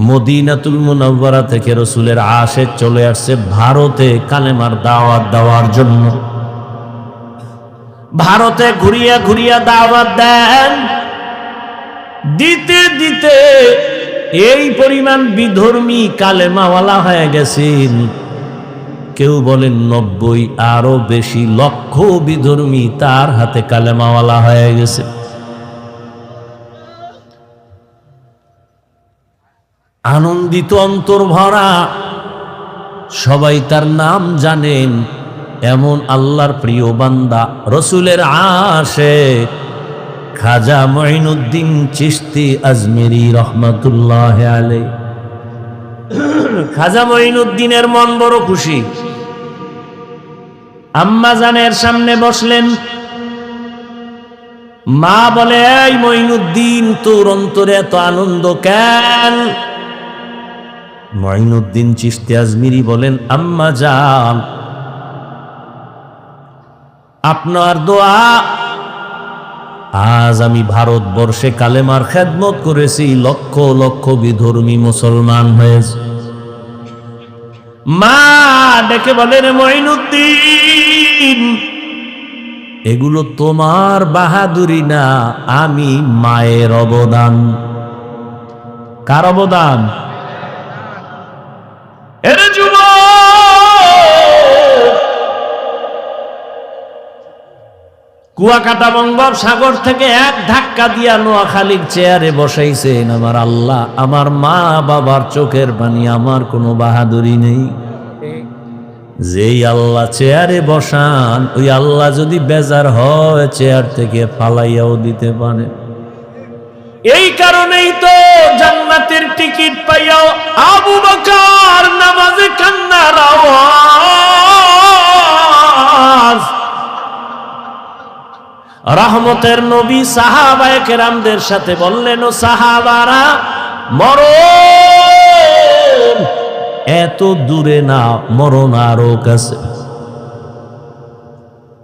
মদিনাতুল মুনাওয়ারা থেকে রাসূলের আশিক চলে আসছে ভারতে কালেমার দাওয়াত দেওয়ার জন্য। ভারতে ঘুরিয়া ঘুরিয়া দাওয়াত দেন, দিতে দিতে এই পরিমাণ বিধর্মী কালেমাওয়ালা হয়ে গেছেন। কেউ বলেন 90, আরো বেশি লক্ষ বিধর্মী তার হাতে কালেমাওয়ালা হয়ে গেছে। আনন্দিত অন্তর ভরা, সবাই তার নাম জানেন। এমন আল্লাহর প্রিয় বান্দা রাসূলের আশিক খাজা মঈনুদ্দিন চিশতি আজমেরি রহমাতুল্লাহ আলাইহি। খাজা মঈনুদ্দিনের মন বড় খুশি। আম্মা জানের সামনে বসলেন। মা বলে, এই মঈনুদ্দিন, তোর অন্তরে এত আনন্দ কেন? মঈনুদ্দিন চিশতি আজমেরি বলেন, আম্মা জান, আপনার দোয়া আজ আমি ভারতবর্ষে কালেমার খেদমত করেছি, লক্ষ লক্ষ বিধর্মী মুসলমান হয়েছে। মা ডেকে বলেন, মঈনুদ্দিন, এগুলো তোমার বাহাদুরি না, আমি মায়ের অবদান। কার অবদান? এর কুয়াকাটা বঙ্গোপসাগর থেকে এক ধাক্কা দিয়া নোয়াখালীর চেয়ারে বসাইছেন আমার আল্লাহ। আমার মা বাবার চোখের পানি, আমার কোনো বাহাদুরি নেই। যেই আল্লাহ চেয়ারে বসান, ওই আল্লাহ যদি বেজার হয় চেয়ার থেকে ফালাইয়াও দিতে পারে। এই কারণেই তো জান্নাতের টিকিট পাইয়াও আবু বকর নামাজে কান্নার আওয়াজ। রহমতের নবী সাহাবায়ে কেরামদের সাথে বললেন, ও সাহাবারা, মরণ এত দূরে না, মরণ আরো কাছে।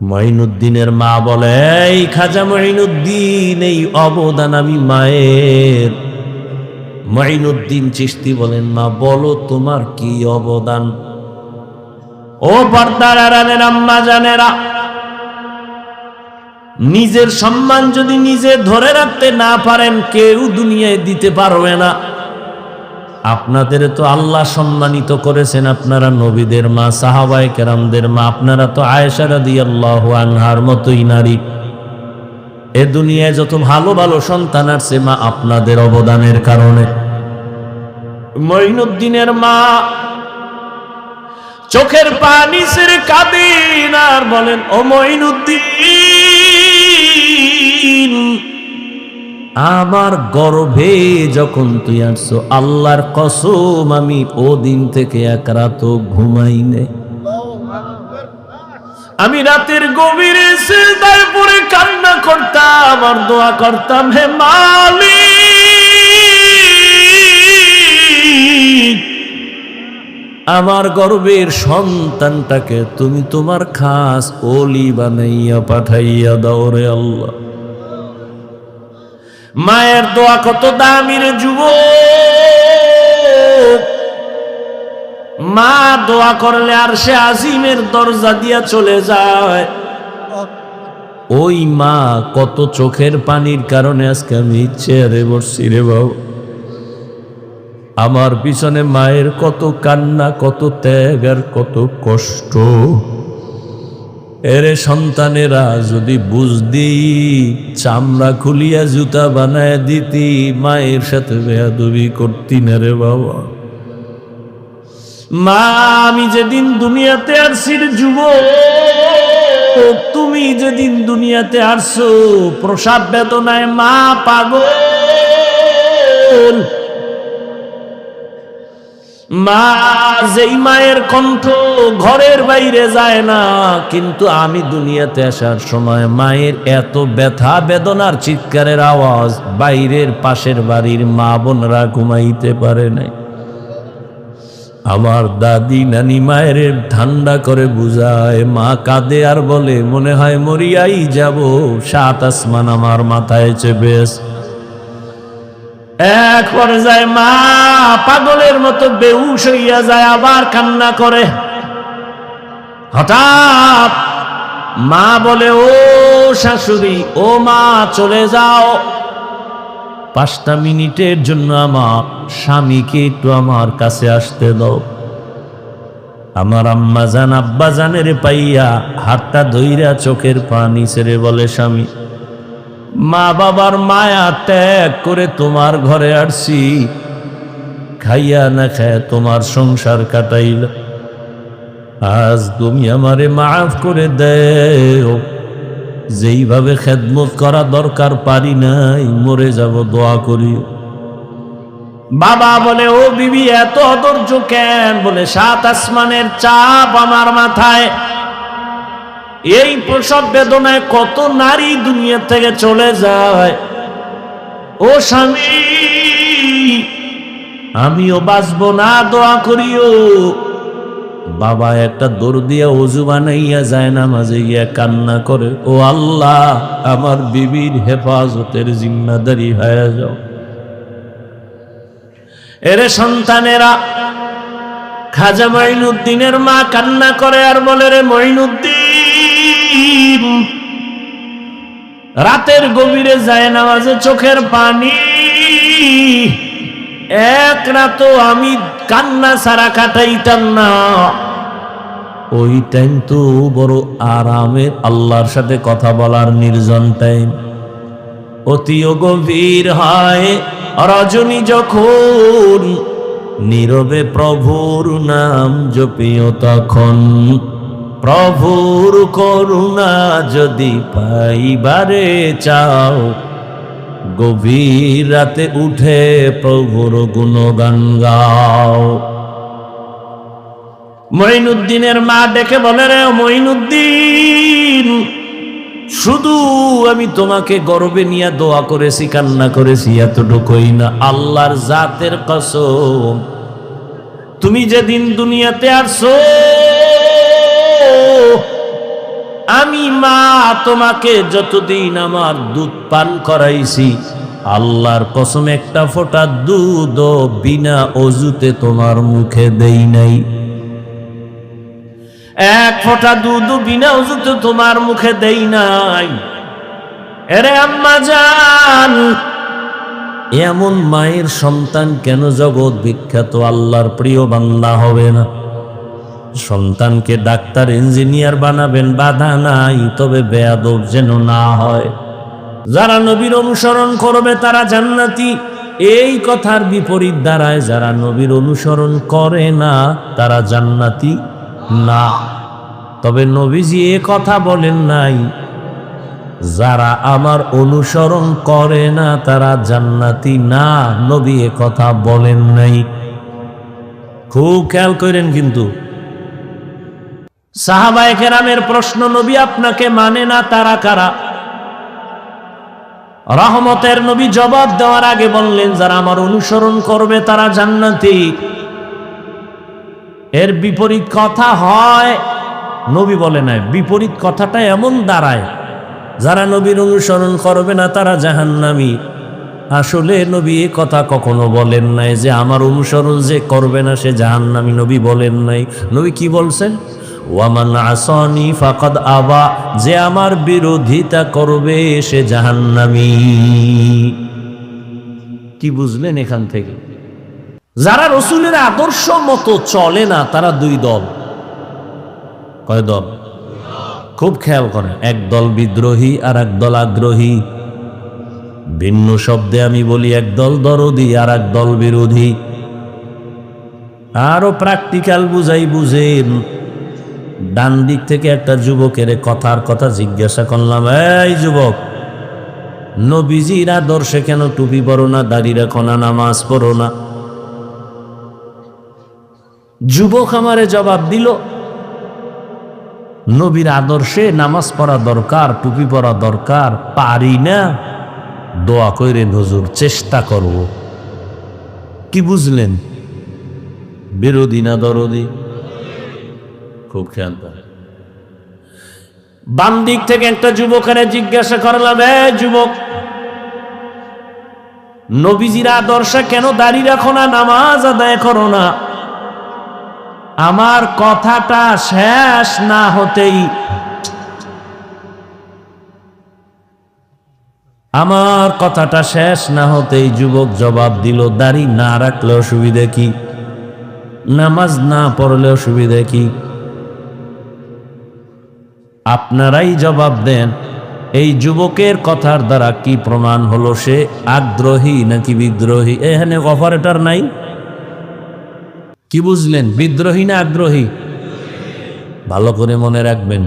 মঈনুদ্দিনের মা বলে, এই খাজা মঈনুদ্দিন, এই অবদান আমি মায়ের। মঈনুদ্দিন চিশতি বলেন, মা বলো তোমার কি অবদান? ও পর্দার আড়ালের আম্মা জানেরা, নিজের সম্মান যদি নিজে ধরে রাখতে না পারেন, কেউ দুনিয়ায় দিতে পারবে না। আপনাদের তো আল্লাহ সম্মানিত করেছেন, আপনারা নবীদের মা, সাহাবায়ে কেরামদের মা, আপনারা তো আয়েশা রাদিয়াল্লাহু আনহার মতোই নারী। এ দুনিয়ায় যত ভালো ভালো সন্তান আসছে, মা আপনাদের অবদানের কারণে। মঈনুদ্দিনের মা চোখের পানি ছেড়ে কাঁদেন আর বলেন, ও মঈনুদ্দিন, আমার গর্ভে যখন তুই আসছো, আল্লাহর কসম আমি ও দিন থেকে এক রাত ঘুমাই নাই। আমি রাতের গভীরে সিজদায় পড়ে কান্না করতাম আর দোয়া করতাম, হে মালিক, আমার গর্ভের সন্তানটাকে তুমি তোমার খাস ওলি বানাইয়া পাঠাইয়া দাও রে আল্লাহ। মায়ের দোয়া কত দামি রে যুবক। মা দোয়া করলে আরশে আজিমের দরজা দিয়া চলে যায়। ওই মা কত চোখের পানির কারণে আজকে আমি চেয়ারে বসছি রে বাবু। আমার পিছনে মায়ের কত কান্না, কত ত্যাগ আর কত কষ্ট। এরে সন্তানেরা যদি বুঝদি, চামড়া খুলিয়া জুতা বানায় দিতি, মায়ের সাথে বেয়াদবি করতি না রে বাবা। মা, আমি যেদিন দুনিয়াতে আসছি রে যুবক, তুমি যেদিন দুনিয়াতে আসছো, প্রসাব বেদনায় মা পাগল। মা, যেই মায়ের কণ্ঠ ঘরের বাইরে যায় না, কিন্তু আমি দুনিয়াতে আসার সময় মায়ের এত ব্যথা বেদনার চিৎকারের আওয়াজ বাইরের পাশের বাড়ির মা বোনরা ঘুমাইতে পারে নাই। আমার দাদি নানি মায়ের ঠান্ডা করে বুঝায়, মা কাঁদে আর বলে, মনে হয় মরিয়াই যাব, সাত আসমান আমার মাথায় চেপে। এক পর্যায়ে মা পাগলের মতো বেহুশ হইয়া যায়, আবার কান্না করে। হঠাৎ মা বলে, ও শাশুড়ি, ও মা, চলে যাও, 5টা মিনিটের জন্য আমার স্বামীকে একটু আমার কাছে আসতে দাও। আমার আম্মা জান আব্বা জানের পাইয়া হাতটা ধইরা চোখের পানি ছেড়ে বলে, স্বামী, মা বাবার মায়া ত্যাগ করে তোমার ঘরে আসছি, খাইয়া না খায় তোমার সংসার কাটাইল, আজ তুমি আমারে মাফ করে দেও, যেইভাবে খেদমত করা দরকার পারি নাই, মরে যাব, দোয়া করি। বাবা বলে, ও বিবি, এত অধৈর্য কেন? বলে, 7 আসমানের চাপ আমার মাথায়, এই প্রসব বেদনায় কত নারী দুনিয়া থেকে চলে যায়। ও স্বামী, আমিও বাঁচবো না, দোয়া করিও। বাবা একটা দৌড় দিয়া ওযু বানাইয়া যায় নামাজে গিয়া কান্না করে, ও আল্লাহ, আমার বিবির হেফাজতের জিম্মাদারি হয়ে যাও। এরে সন্তানেরা, খাজা মঈনুদ্দিনের মা কান্না করে আর বলে, রে মঈনুদ্দিন, রাতের গভীরে যায় নামাজে চোখের পানি, এক রাতও আমি কান্না ছাড়া কাটাইতাম না। ওই টাইম তো বড় আরামের আল্লাহর সাথে কথা বলার নির্জন টাইম। অতিও গভীর হয় রজনী যখন, নীরবে প্রভুর নাম জপিও তখন, প্রভুর করুণা যদি পাইবারে চাও, গভীর রাতে উঠে প্রভুর গুণগান গাও। মঈনুদ্দিনের মা ডেকে বলে, রে মঈনুদ্দিন, শুধু আমি তোমাকে গর্বে নিয়ে দোয়া করেছি, কান্না করেছি, এতটুকুই না, আল্লাহর জাতের কসম, তুমি যেদিন দুনিয়াতে আসছো, আমি মা তোমাকে যতদিন আমার দুধ পান করাইছি, আল্লাহর কসম একটা ফোঁটা দুধ বিনা অজুতে তোমার মুখে দেই নাই, এক ফোঁটা দুধ বিনা অজুতে তোমার মুখে দেই নাই। এরে আম্মা জান, এমন মায়ের সন্তান কেন জগৎ বিখ্যাত আল্লাহর প্রিয় বান্দা হবে না? সন্তানকে ডাক্তার ইঞ্জিনিয়ার বানাবেন, বাধা নাই, তবে বেয়াদব যেন না হয়। যারা নবীর অনুসরণ করবে তারা জান্নাতি, এই কথার বিপরীত দাঁড়ায় যারা নবীর অনুসরণ করে না তারা জান্নাতি না। তবে নবীজি এ কথা বলেন নাই যারা আমার অনুসরণ করে না তারা জান্নাতি না, নবী এ কথা বলেন নাই। খুব খেয়াল করেন। কিন্তু সাহাবায়ে কেরামের প্রশ্ন, নবী আপনাকে মানে না তারা কারা? রহমতের নবী জবাব দেওয়ার আগে বললেন, যারা আমার অনুসরণ করবে তারা জান্নাতি। এর বিপরীত কথা হয়, নবী বলে নাই, বিপরীত কথাটা এমন দাঁড়ায় যারা নবীর অনুসরণ করবে না তারা জাহান্নামী। আসলে নবী এ কথা কখনো বলেন নাই যে আমার অনুসরণ যে করবে না সে জাহান্নামী, নবী বলেন নাই। নবী কি বলছেন? ওয়ামান আসানি ফাকাদ আবা, যে আমার বিরোধিতা করবে সে জাহান্নামী। কি বুঝলেন এখান থেকে? যারা রসুলের আদর্শ মতো চলে না তারা দুই দল। কয় দল? খুব খেয়াল করেন, এক দল বিদ্রোহী আর এক দল আগ্রহী। ভিন্ন শব্দে আমি বলি, এক দল দরদি আর এক দল বিরোধী। আরো প্র্যাকটিক্যাল বুঝাই বুঝেন। ডান দিক থেকে একটা যুবকের কথার কথা জিজ্ঞাসা করলাম, এই যুবক, নবীজির আদর্শে কেন টুপি পরো না, দাড়ি রাখো না, নামাজ পড়ো না? যুবক আমারে জবাব দিল, নবীর আদর্শে নামাজ পড়া দরকার, টুপি পরা দরকার, পারি না, দোয়া কইরে হুজুর, চেষ্টা করব। কি বুঝলেন? বিরোধী না দরদি? খুব খেয়াল করে। বাম দিক থেকে একটা যুবকের জিজ্ঞাসা করলাম, যুবক, নবীজির আদর্শে কেন দাড়ি রাখো না, নামাজ আদায় করো না? আমার কথাটা শেষ না হতেই যুবক জবাব দিল, দাড়ি না রাখলে অসুবিধা কি? নামাজ না পড়লে অসুবিধা কি? আপনারাই জবাব দেন, এই যুবকের কথার দ্বারা কি প্রমাণ হলো সে আগ্রহী নাকি বিদ্রোহী? এখানে অপারেটর নাই, কি বুঝলেন? বিদ্রোহী না আগ্রহী? ভালো করে মনে রাখবেন,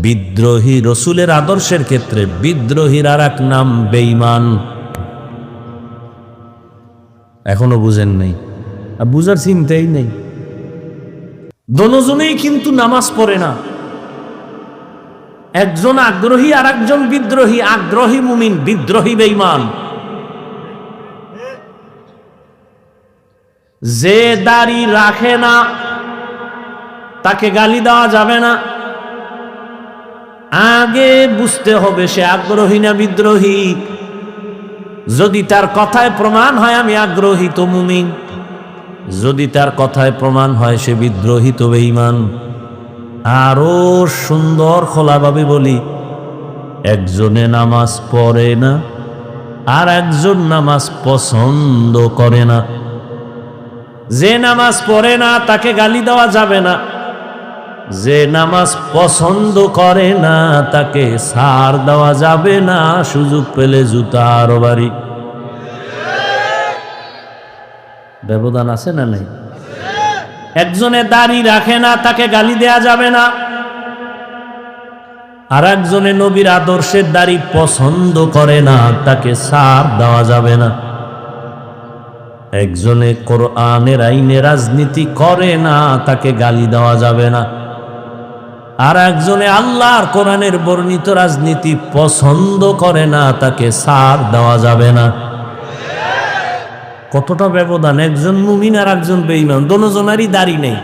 বিদ্রোহী রসুলের আদর্শের ক্ষেত্রে বিদ্রোহীর আর এক নাম বেঈমান। এখনো বুঝেন নাই? আর বুঝার চিন্তাই নেই। দোনোজনেই কিন্তু নামাজ পড়ে না, একজন আগ্রহী আর একজন বিদ্রোহী। আগ্রহী মুমিন, বিদ্রোহী বেঈমান। যে দাড়ি রাখে না তাকে গালি দেওয়া যাবে না, আগে বুঝতে হবে সে আগ্রহী না বিদ্রোহী। যদি তার কথায় প্রমাণ হয় আমি আগ্রহী তো মুমিন, যদি তার কথায় প্রমাণ হয় সে বিদ্রোহী তো বেঈমান। আরো সুন্দর খোলাভাবে বলি, একজনে নামাজ পড়ে না আর একজন নামাজ পছন্দ করে না। যে নামাজ পড়ে না তাকে গালি দেওয়া যাবে না, যে নামাজ পছন্দ করে না তাকে ছাড় দেওয়া যাবে না, সুযোগ পেলে জুতা আরো বাড়ি। ব্যবধান আছে না নাই? একজনে দাড়ি রাখে না তাকে গালি দেয়া যাবে না, আর একজনে নবীর আদর্শের দাড়ি পছন্দ করে না তাকে ছাড় দেওয়া যাবে না। একজনে কোরআনের আইনে রাজনীতি করে না তাকে গালি দেওয়া যাবে না, আর একজনে আল্লাহর কোরআনের বর্ণিত রাজনীতি পছন্দ করে না তাকে ছাড় দেওয়া যাবে না। কতটা ব্যবধান! একজন মুমিন আর একজন বেঈমান, দোনোজনেরই দাড়ি নেই,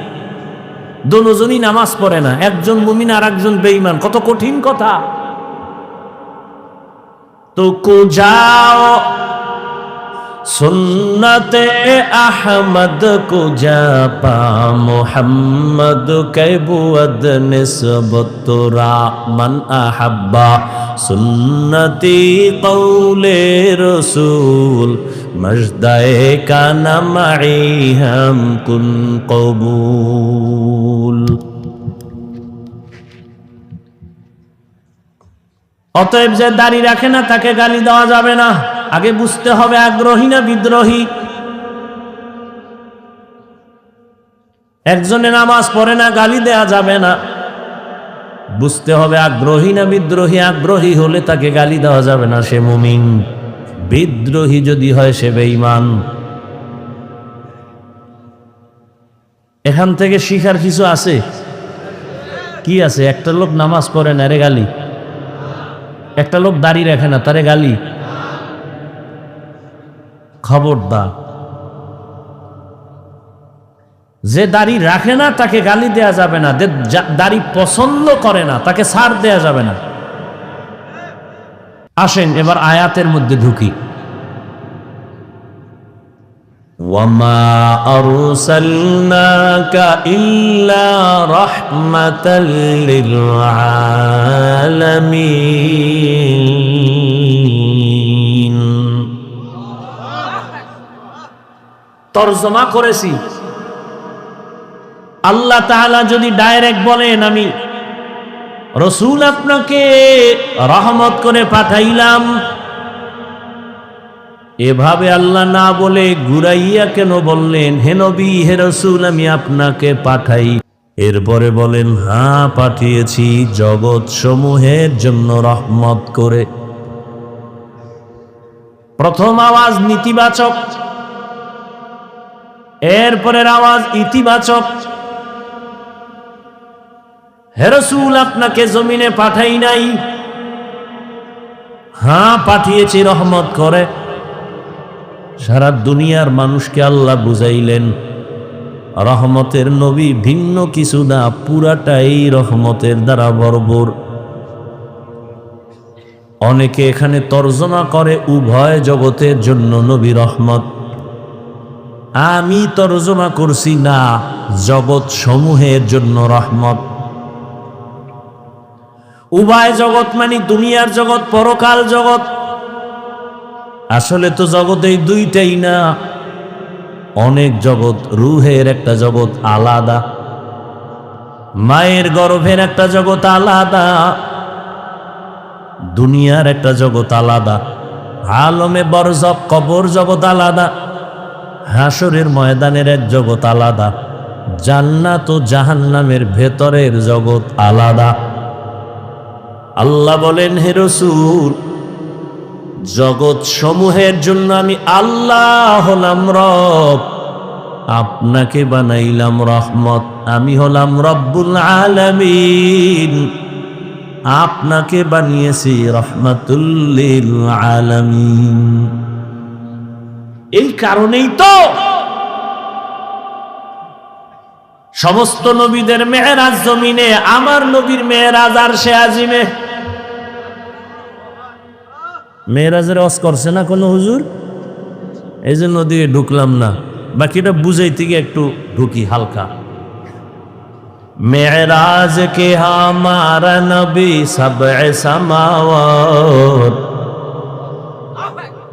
দোনোজনই নামাজ পড়ে না, একজন মুমিন আর একজন বেঈমান। কত কঠিন কথা! তো যাও সুন্নতে আহমদ কো জাপা মোহাম্মদ কে বুয়দ নিসবত রা মান আহাব্বা সুন্নতি কৌলে রসুল মজদায়ে কানা মাই হাম কুন কবুল। অতএব যে দাড়ি রাখে না তাকে গালি দেওয়া যাবে না, আগে বুঝতে হবে আগ্রহী না বিদ্রোহী। একজনে নামাজ পড়ে না, গালি দেয়া যাবে না, বুঝতে হবে আগ্রহী না বিদ্রোহী। আগ্রহী হলে তাকে গালি দেওয়া যাবে না, সে মুমিন। বিদ্রোহী যদি হয় সে বেঈমান। এখান থেকে শিখার কিছু আছে? কি আছে? একটা লোক নামাজ পড়ে না, রে গালি। একটা লোক দাড়ি রাখে না, তারে গালি। খবরদার, যে দাড়ি রাখে না তাকে গালি দেয়া যাবে না, দাড়ি পছন্দ করে না তাকে ছাড় দেয়া যাবে না। আসেন এবার আয়াতের মধ্যে ঢুকি। ওয়ামা আরসালনাকা ইল্লা রাহমাতাল লিল আলামিন। তরজমা করেছি, আল্লাহ তাআলা যদি ডাইরেক্ট বলেন আমি রসুল আপনাকে রহমত করে পাঠাইলাম, এভাবে আল্লাহ না বলে ঘুরাইয়া কেন বললেন হে নবী হে রসুল আমি আপনাকে পাঠাই? এরপরে বলেন হ্যাঁ পাঠিয়েছি জগৎ সমূহের জন্য রহমত করে। প্রথম আওয়াজ নীতিবাচক, এরপরের আওয়াজ ইতিবাচক। হে রাসূল আপনাকে জমিনে পাঠাই নাই, হ্যাঁ পাঠিয়েছি রহমত করে। সারা দুনিয়ার মানুষকে আল্লাহ বুঝাইলেন রহমতের নবী ভিন্ন কিছু না, পুরাটাই রহমতের দ্বারা ভরপুর। অনেকে এখানে তর্জমা করে উভয় জগতের জন্য নবী রহমত। আমি তর্জমা করছি না, জগৎ সমূহের জন্য রহমত। উভয় জগৎ মানে দুনিয়ার জগৎ, পরকাল জগৎ। আসলে তো জগৎ এই দুইটাই না, অনেক জগৎ। রুহের একটা জগৎ আলাদা, মায়ের গর্ভের একটা জগৎ আলাদা, দুনিয়ার একটা জগৎ আলাদা, আলমে বরজখ কবর জগৎ আলাদা, হাসরের ময়দানের এক জগৎ আলাদা, জান্নাত ও জাহান্নামের ভেতরের জগৎ আলাদা। আল্লাহ বলেন, হে রাসূল, জগৎ সমূহের জন্য আমি আল্লাহ হলাম রব, আপনাকে বানাইলাম রহমত। আমি হলাম রব্বুল আলামিন, আপনাকে বানিয়েছি রহমাতুল লিল আলামিন। এই কারণেই তো সমস্ত নবীদের মেরাজ জমিনে, আমার নবীর মেরাজ আরশে আজিমে। মেরাজের ওয়াজ করছে না কোনো হুজুর? এই জন্য দিকে ঢুকলাম না, বাকিটা বুঝাইতে গিয়ে একটু ঢুকি হালকা। মেরাজ কে হামারা নবী সবএ সামাওয়াত,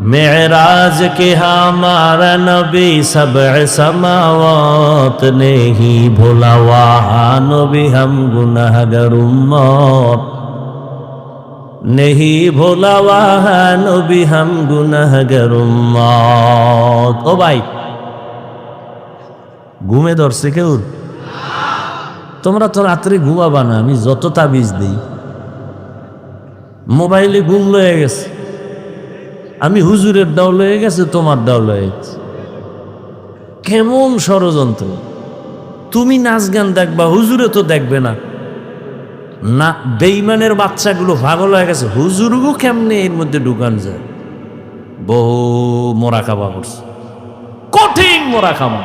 मेराज के हमारा नबी सबअ समावात नहीं भूला वहाँ नबी हम गुनाहगार उम्मत, नहीं भूला वहाँ नबी हम गुनाहगार उम्मत। ओ भाई ঘুমে ধরছে কেউ? তোমরা তো রাত্রে ঘুমাবা না, আমি যত তাবিজ দিই। মোবাইলে ঘুম লয়ে গেছে, আমি হুজুরের ডাও লয়ে গেছে, তোমার ডাও লয়ে গেছে। কেমন ষড়যন্ত্র! তুমি নাচ গান দেখবা, হুজুরে তো দেখবে না। না, বেঈমানের বাচ্চাগুলো পাগল হয়ে গেছে, হুজুরগু কেমনে এর মধ্যে ঢুকান যায়। বহু মোরাকাবা করছে, কঠিন মোরাকাবা।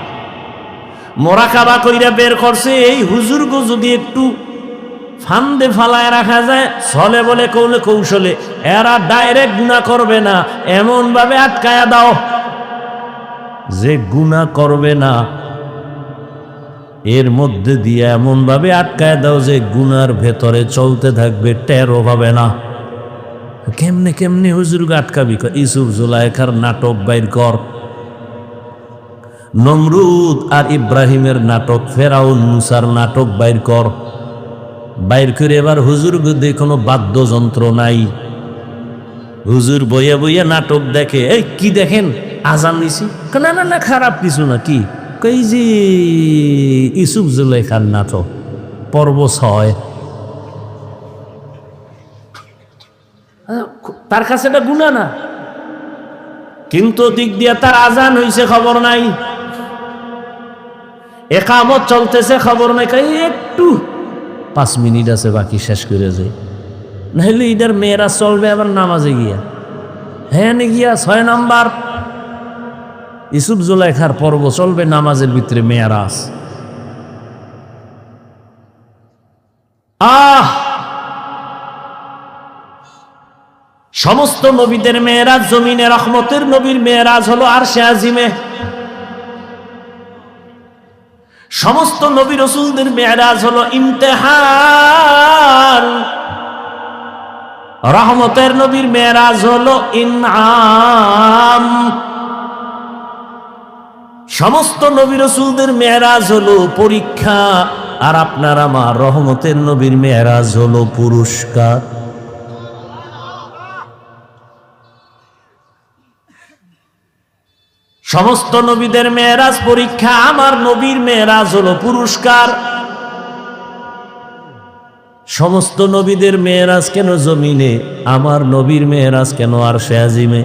মোরাকাবা কইরা বের করছে, এই হুজুরগু যদি একটু ফান্দে ফালায় রাখা যায়, ছলে বলে কৌলে কৌশলে এরা ডাইরেক্ট গুনাহ করবে না, এমন ভাবে আটকায়া দাও যে গুনাহ করবে না। এর মধ্যে দিয়ে এমন ভাবে আটকায় দাও যে গুনার ভেতরে চলতে থাকবে, টেরও পাবে না। কেমনে কেমনে হুজুরকে আটকাবি? ইউসুফ জুলাইখার নাটক বাইর কর, নমরুদ আর ইব্রাহিমের নাটক, ফেরাউন মুসার নাটক বাইর কর। বাইর করে এবার হুজুর গদে কোনো বাদ্যযন্ত্র নাই, হুজুর বইয়া বইয়া নাটক দেখে। এই কি দেখেন? আজান নিছি? না না না, খারাপ কিছু না। কি কই? যে ইউসুফ জুলাইখার নাটক পর্ব 6। তার কাছে এটা গুনাহ না, কিন্তু দিক দিয়া তার আজান হইছে খবর নাই, একামত চলতেছে খবর নাই। একটু 5 মিনিট আছে, বাকি শেষ করে যায়। নাহলে ইদার মেয়েরা চলবে আবার নামাজে গিয়া। হ্যাঁ গিয়া 6 নাম্বার ইউসুফ জুলাইখার পর্ব চলবে, নামাজের ভিতরে মেয়েরাজ। সমস্ত নবীদের মেয়েরাজ জমিনে, রহমতের নবীর মেয়েরাজ হলো আরশে আজিমে। সমস্ত নবী রাসূলদের মেরাজ হলো ইমতিহান, রহমতের নবীর মেরাজ হলো ইনআম। সমস্ত নবী রাসূলদের মেরাজ হলো পরীক্ষা, আর আপনার আমার রহমতের নবীর মেরাজ হলো পুরস্কার। সমস্ত নবীদের মেরাজ পরীক্ষা, আমার নবীর মেরাজ হলো পুরস্কার। সমস্ত নবীদের মেরাজ কেন জমিনে, আমার নবীর মেরাজ কেন আরশে আজিমে?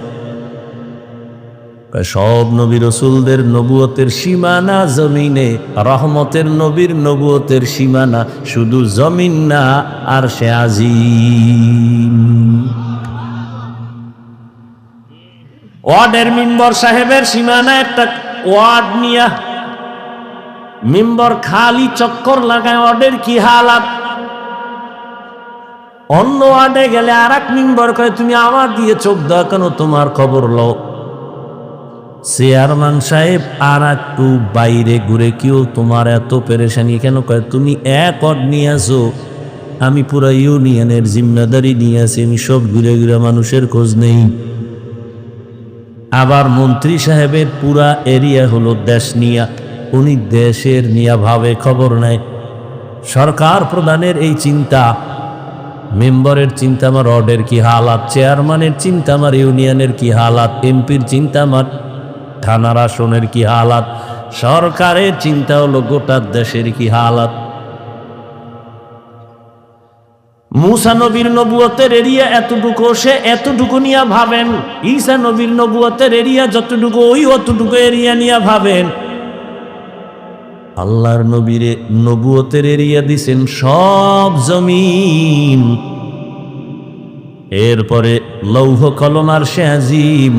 সব নবী রাসূলদের নবুয়তের সীমানা জমিনে, রহমতের নবীর নবুয়তের সীমানা শুধু জমিন না, আরশে আজিম। ওয়ার্ডের মিম্বর সাহেবের সীমানা একটা ওয়ার্ড নিয়া মিম্বর খালি চক্কর লাগায়, ওয়ার্ডের কি হালাত। অন্য ওয়ার্ডে গেলে আর এক মেম্বার কয় তুমি আমার দিয়ে চোখ দাও কেন, তোমার খবর লও। চেয়ারম্যান সাহেব আর একটু বাইরে ঘুরে, কেউ তোমার এত পেরেশানি কেন, কয় তুমি এক ওয়ার্ড নিয়ে আসো, আমি পুরো ইউনিয়নের জিম্মেদারি নিয়ে আসি, আমি সব ঘুরে ঘুরে মানুষের খোঁজ নেই। আবার মন্ত্রী সাহেবের পুরা এরিয়া হলো দেশ নিয়া, উনি দেশের নিয়া ভাবে খবর নেয়। সরকার প্রধানের এই চিন্তা, মেম্বারের চিন্তা আমার ওয়ার্ডের কি হালাত, চেয়ারম্যানের চিন্তা আমার ইউনিয়নের কি হালাত, এমপির চিন্তা আমার থানার আসনের কি হালাত, সরকারের চিন্তা হলো গোটা দেশের কি হালাত। মুসা নবীর নবুয়তের এরিয়া এতটুকু, সে এতটুকু নিয়ে ভাবেন। ঈসা নবীর নবুয়তের এরিয়া যতটুকু, ওই অতটুকু এরিয়া নিয়ে ভাবেন। আল্লাহর নবীরে নবুয়তের এরিয়া দিছেন সব জমিন, এরপরে লৌহ কলম আর সে আজিম।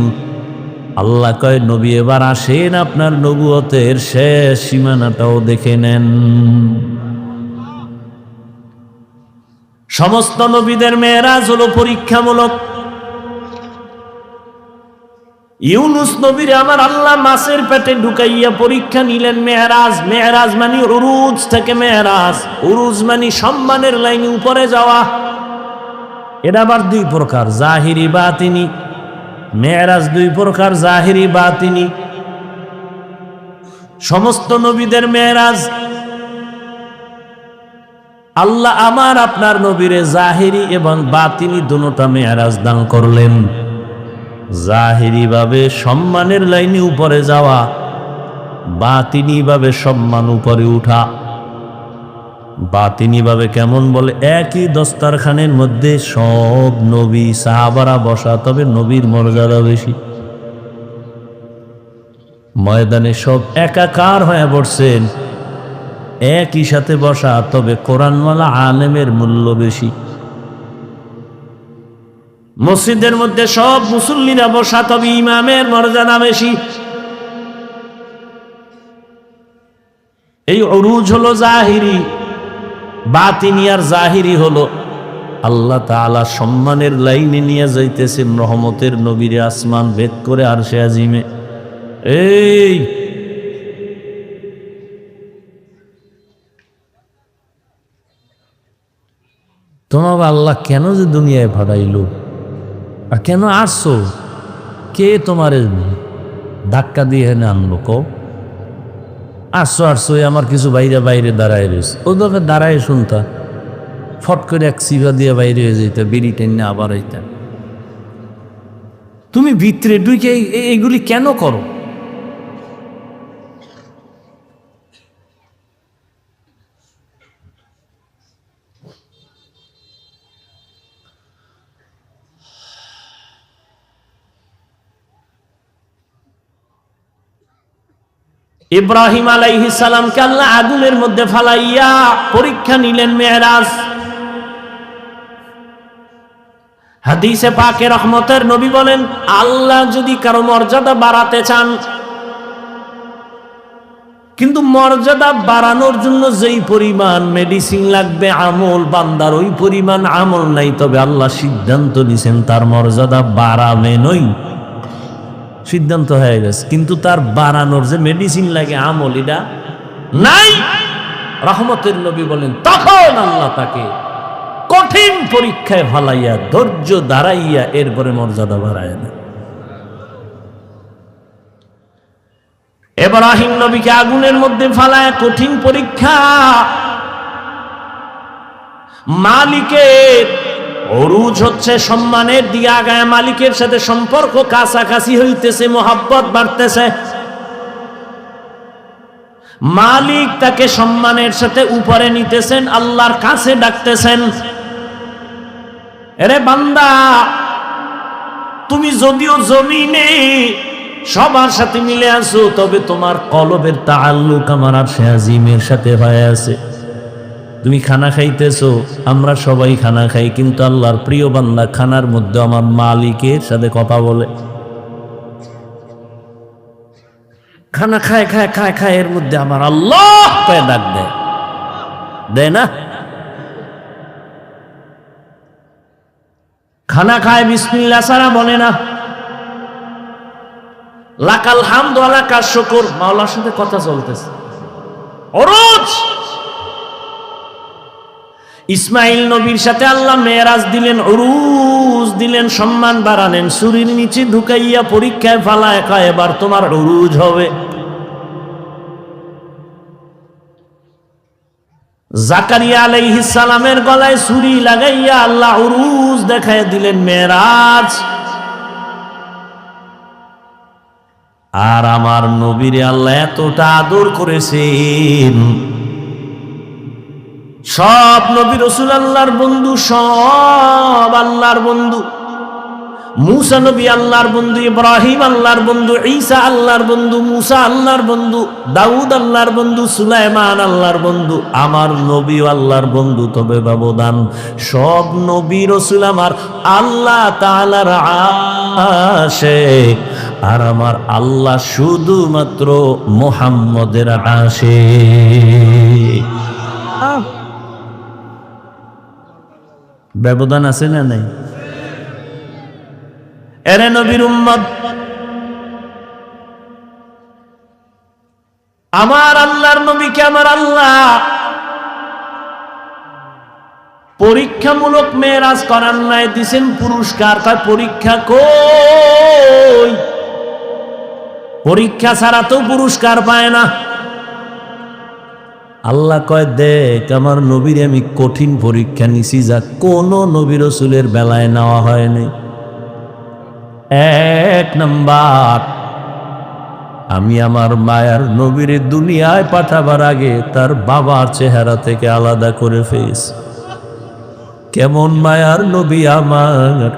আল্লাহ কয় নবী এবার আসেন, আপনার নবুয়তের শেষ সীমানাটাও দেখে নেন। সমস্ত নবীদের মেরাজ হলো পরীক্ষামূলক। ইউনুস নবীর আমার আল্লাহ মাছের পেটে ঢুকাইয়া পরীক্ষা নিলেন। মেরাজ, মেরাজ মানে উরুজ থেকে মেরাজ, উরুজ মানে সম্মানের লাইনে উপরে যাওয়া। এটা আবার দুই প্রকার, জাহিরি বাতিনি। মেরাজ দুই প্রকার, জাহিরি বাতিনি। সমস্ত নবীদের মেরাজ আল্লাহ আমার আপনার নবীরে জাহিরি এবং বাতিনি দুটোটা মেরাজ দান করলেন। জাহিরি ভাবে সম্মানের লাইনে উপরে যাওয়া, বাতিনি ভাবে সম্মান উপরে উঠা। বাতিনি ভাবে কেমন বলে, একই দস্তারখানের মধ্যে সব নবী সাহাবারা বসা, তবে নবীর মর্যাদা বেশি। ময়দানে সব একাকার হয়ে বসছেন, একই সাথে বসা, তবে কোরআনওয়ালা আলেমের মূল্য বেশি। মসজিদের মধ্যে সব মুসল্লিরা বসা, তবে ইমামের মর্যাদা বেশি। এই উরুজ হলো জাহিরি, বাতিনি আর জাহিরি হলো আল্লাহ তাআলা সম্মানের লাইনে নিয়ে যাইতেছেন রহমতের নবীরে আসমান ভেদ করে আরশে আজিমে। এই তোমাকে আল্লাহ কেন যে দুনিয়ায় পাঠাইল, আর কেন আসছো, কে তোমার ধাক্কা দিয়ে এনে আনলো? কো আসছো আসছো, আমার কিছু বাইরে বাইরে দাঁড়ায় রয়েছে, ওদেরকে দাঁড়ায় শুনতা, ফট করে এক সিভা দিয়ে বাইরে হয়ে যেত, বিড়ি টেনে আবার হইতা। তুমি ভিতরে ঢুকে এইগুলি কেন করো? ইব্রাহিম আলাইহিস সালামকে আল্লাহ আগুনের মধ্যে ফালাইয়া পরীক্ষা নিলেন মেরাজ। হাদিসে পাকে রহমতের নবী বলেন, আল্লাহ যদি কারো মর্যাদা বাড়াতে চান, কিন্তু মর্যাদা বাড়ানোর জন্য যেই পরিমাণ মেডিসিন লাগবে আমল, বান্দার ওই পরিমাণ আমল নাই, তবে আল্লাহ সিদ্ধান্ত নিছেন তার মর্যাদা বাড়াবেনই। সিদ্ধান্ত হয়ে গেছে, কিন্তু তার বাড়ানোর যে মেডিসিন লাগে আমল, এটা নাই। রহমতের নবী বলেন, তখন আল্লাহ তাকে কঠিন পরীক্ষায় ফালাইয়া ধৈর্য দাঁড়াইয়া এরপরে মর্যাদা বাড়ায় না। ইব্রাহিম নবীকে আগুনের মধ্যে ফালায় কঠিন পরীক্ষা। মালিকের উরুজ হচ্ছে সম্মানের দিকে আগায়, মালিকের সাথে সম্পর্ক কাছাকাছি হইতেছে, মোহাব্বত বাড়তেছে। মালিক তাকে সম্মানের সাথে উপরে নিতেছেন, আল্লাহর কাছে ডাকতেছেন, এরে বান্দা, তুমি যদিও জমিনে সবার সাথে মিলে আছো, তবে তোমার কলবের তাআল্লুক আমার আরশে আজিমের সাথে হয়ে আছে। তুমি খানা খাইতেছো, আমরা সবাই খানা খাই, কিন্তু আল্লাহর প্রিয় বান্দা খানার মধ্যে আমার মালিকের সাথে কথা বলে। খানা খায় খায় খায় খায়, এর মধ্যে আমার আল্লাহ পায়ে ডাক দেয়, দেয় না? খানা খায় বিসমিল্লাহ ছাড়া বলে না। লাকাল হামদু ওয়া লাকাশ শুকুর, মাওলার সাথে কথা চলতেছে। ওরজ ইসমাইল নবীর সাথে আল্লাহ মেরাজ দিলেন, উরুজ দিলেন, সম্মান বাড়ালেন। ছুরির নিচে ঢুকাইয়া পরীক্ষায় ফালায় কয় এবার তোমার উরুজ হবে। জাকারিয়া আলাইহিস সালামের গলায় ছুরি লাগাইয়া আল্লাহ উরুজ দেখায় দিলেন, মেরাজ। আর আমার নবীরে আল্লাহ এতটা আদর করেছেন, সব নবী রাসূল আল্লাহর বন্ধু, সব আল্লাহর বন্ধু। মুসা নবী আল্লাহর বন্ধু, ইব্রাহিম আল্লাহর বন্ধু, ঈসা আল্লাহর বন্ধু, মুসা আল্লাহর বন্ধু, দাউদ আল্লাহর বন্ধু, সুলাইমান আল্লাহর বন্ধু। আমার নবীও আল্লাহর বন্ধু, তবে ব্যবধান সব নবী রাসূল আমার আল্লাহ তাআলার আশিক, আর আমার আল্লাহ শুধুমাত্র মুহাম্মদের আশিক। ব্যবধান আছে না নাই? এরে নবীর উম্মত, আমার আল্লাহর নবীকে আমার আল্লাহ পরীক্ষামূলক মেরাজ করার নাই, দিছেন পুরস্কার। তাই পরীক্ষা কই? পরীক্ষা ছাড়া তো পুরস্কার পায় না। আল্লাহ কয় দেখ আমার নবীর আমি কঠিন পরীক্ষা নিছি, যা কোন নবী রাসূলের বেলায় নেওয়া হয়নি। এক নাম্বার, আমি আমার মায়ার নবীর দুনিয়ায় পাঠাবার আগে তার বাবার চেহারা থেকে আলাদা করে ফেলেছি। কেমন মায়ার নবী আমার,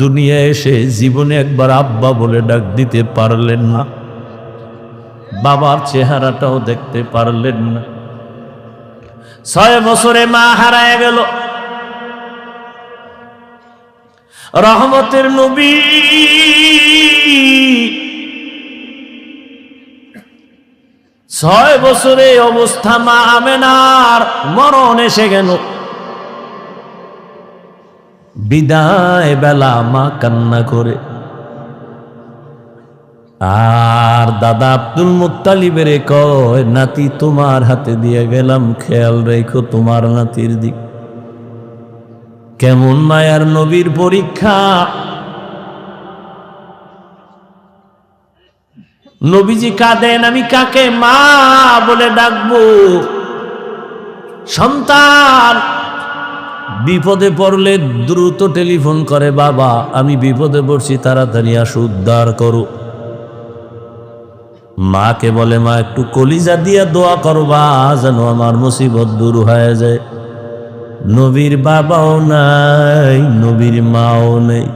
দুনিয়া এসে জীবনে একবার আব্বা বলে ডাক দিতে পারলেন না, বাবার চেহারাটাও দেখতে পারলেন না। 6 বছরে মা হারায় গেল। রহমতের নবী ছয় বছরে অবস্থা মা আমেনার মরণ এসে গেল। বিদায় বেলা মা কান্না করে, আর দাদা আব্দুল মুত্তালিবের কয় নাতি তোমার হাতে দিয়ে গেলাম, খেয়াল রেখো তোমার নাতির দিক। কেমন মায়ার নবীর পরীক্ষা! নবীজি কাঁদেন, আমি কাকে মা বলে ডাকবো? সন্তান বিপদে পড়লে দ্রুত টেলিফোন করে, বাবা আমি বিপদে পড়ছি, তাড়াতাড়ি আসো উদ্ধার করো। মাকে বলে, মা একটু কলিজা দিয়া দোয়া করবা যেন আমার মুসিবত দূর হয়ে যায়। নবীর বাবাও নাই, নবীর মাও নেই।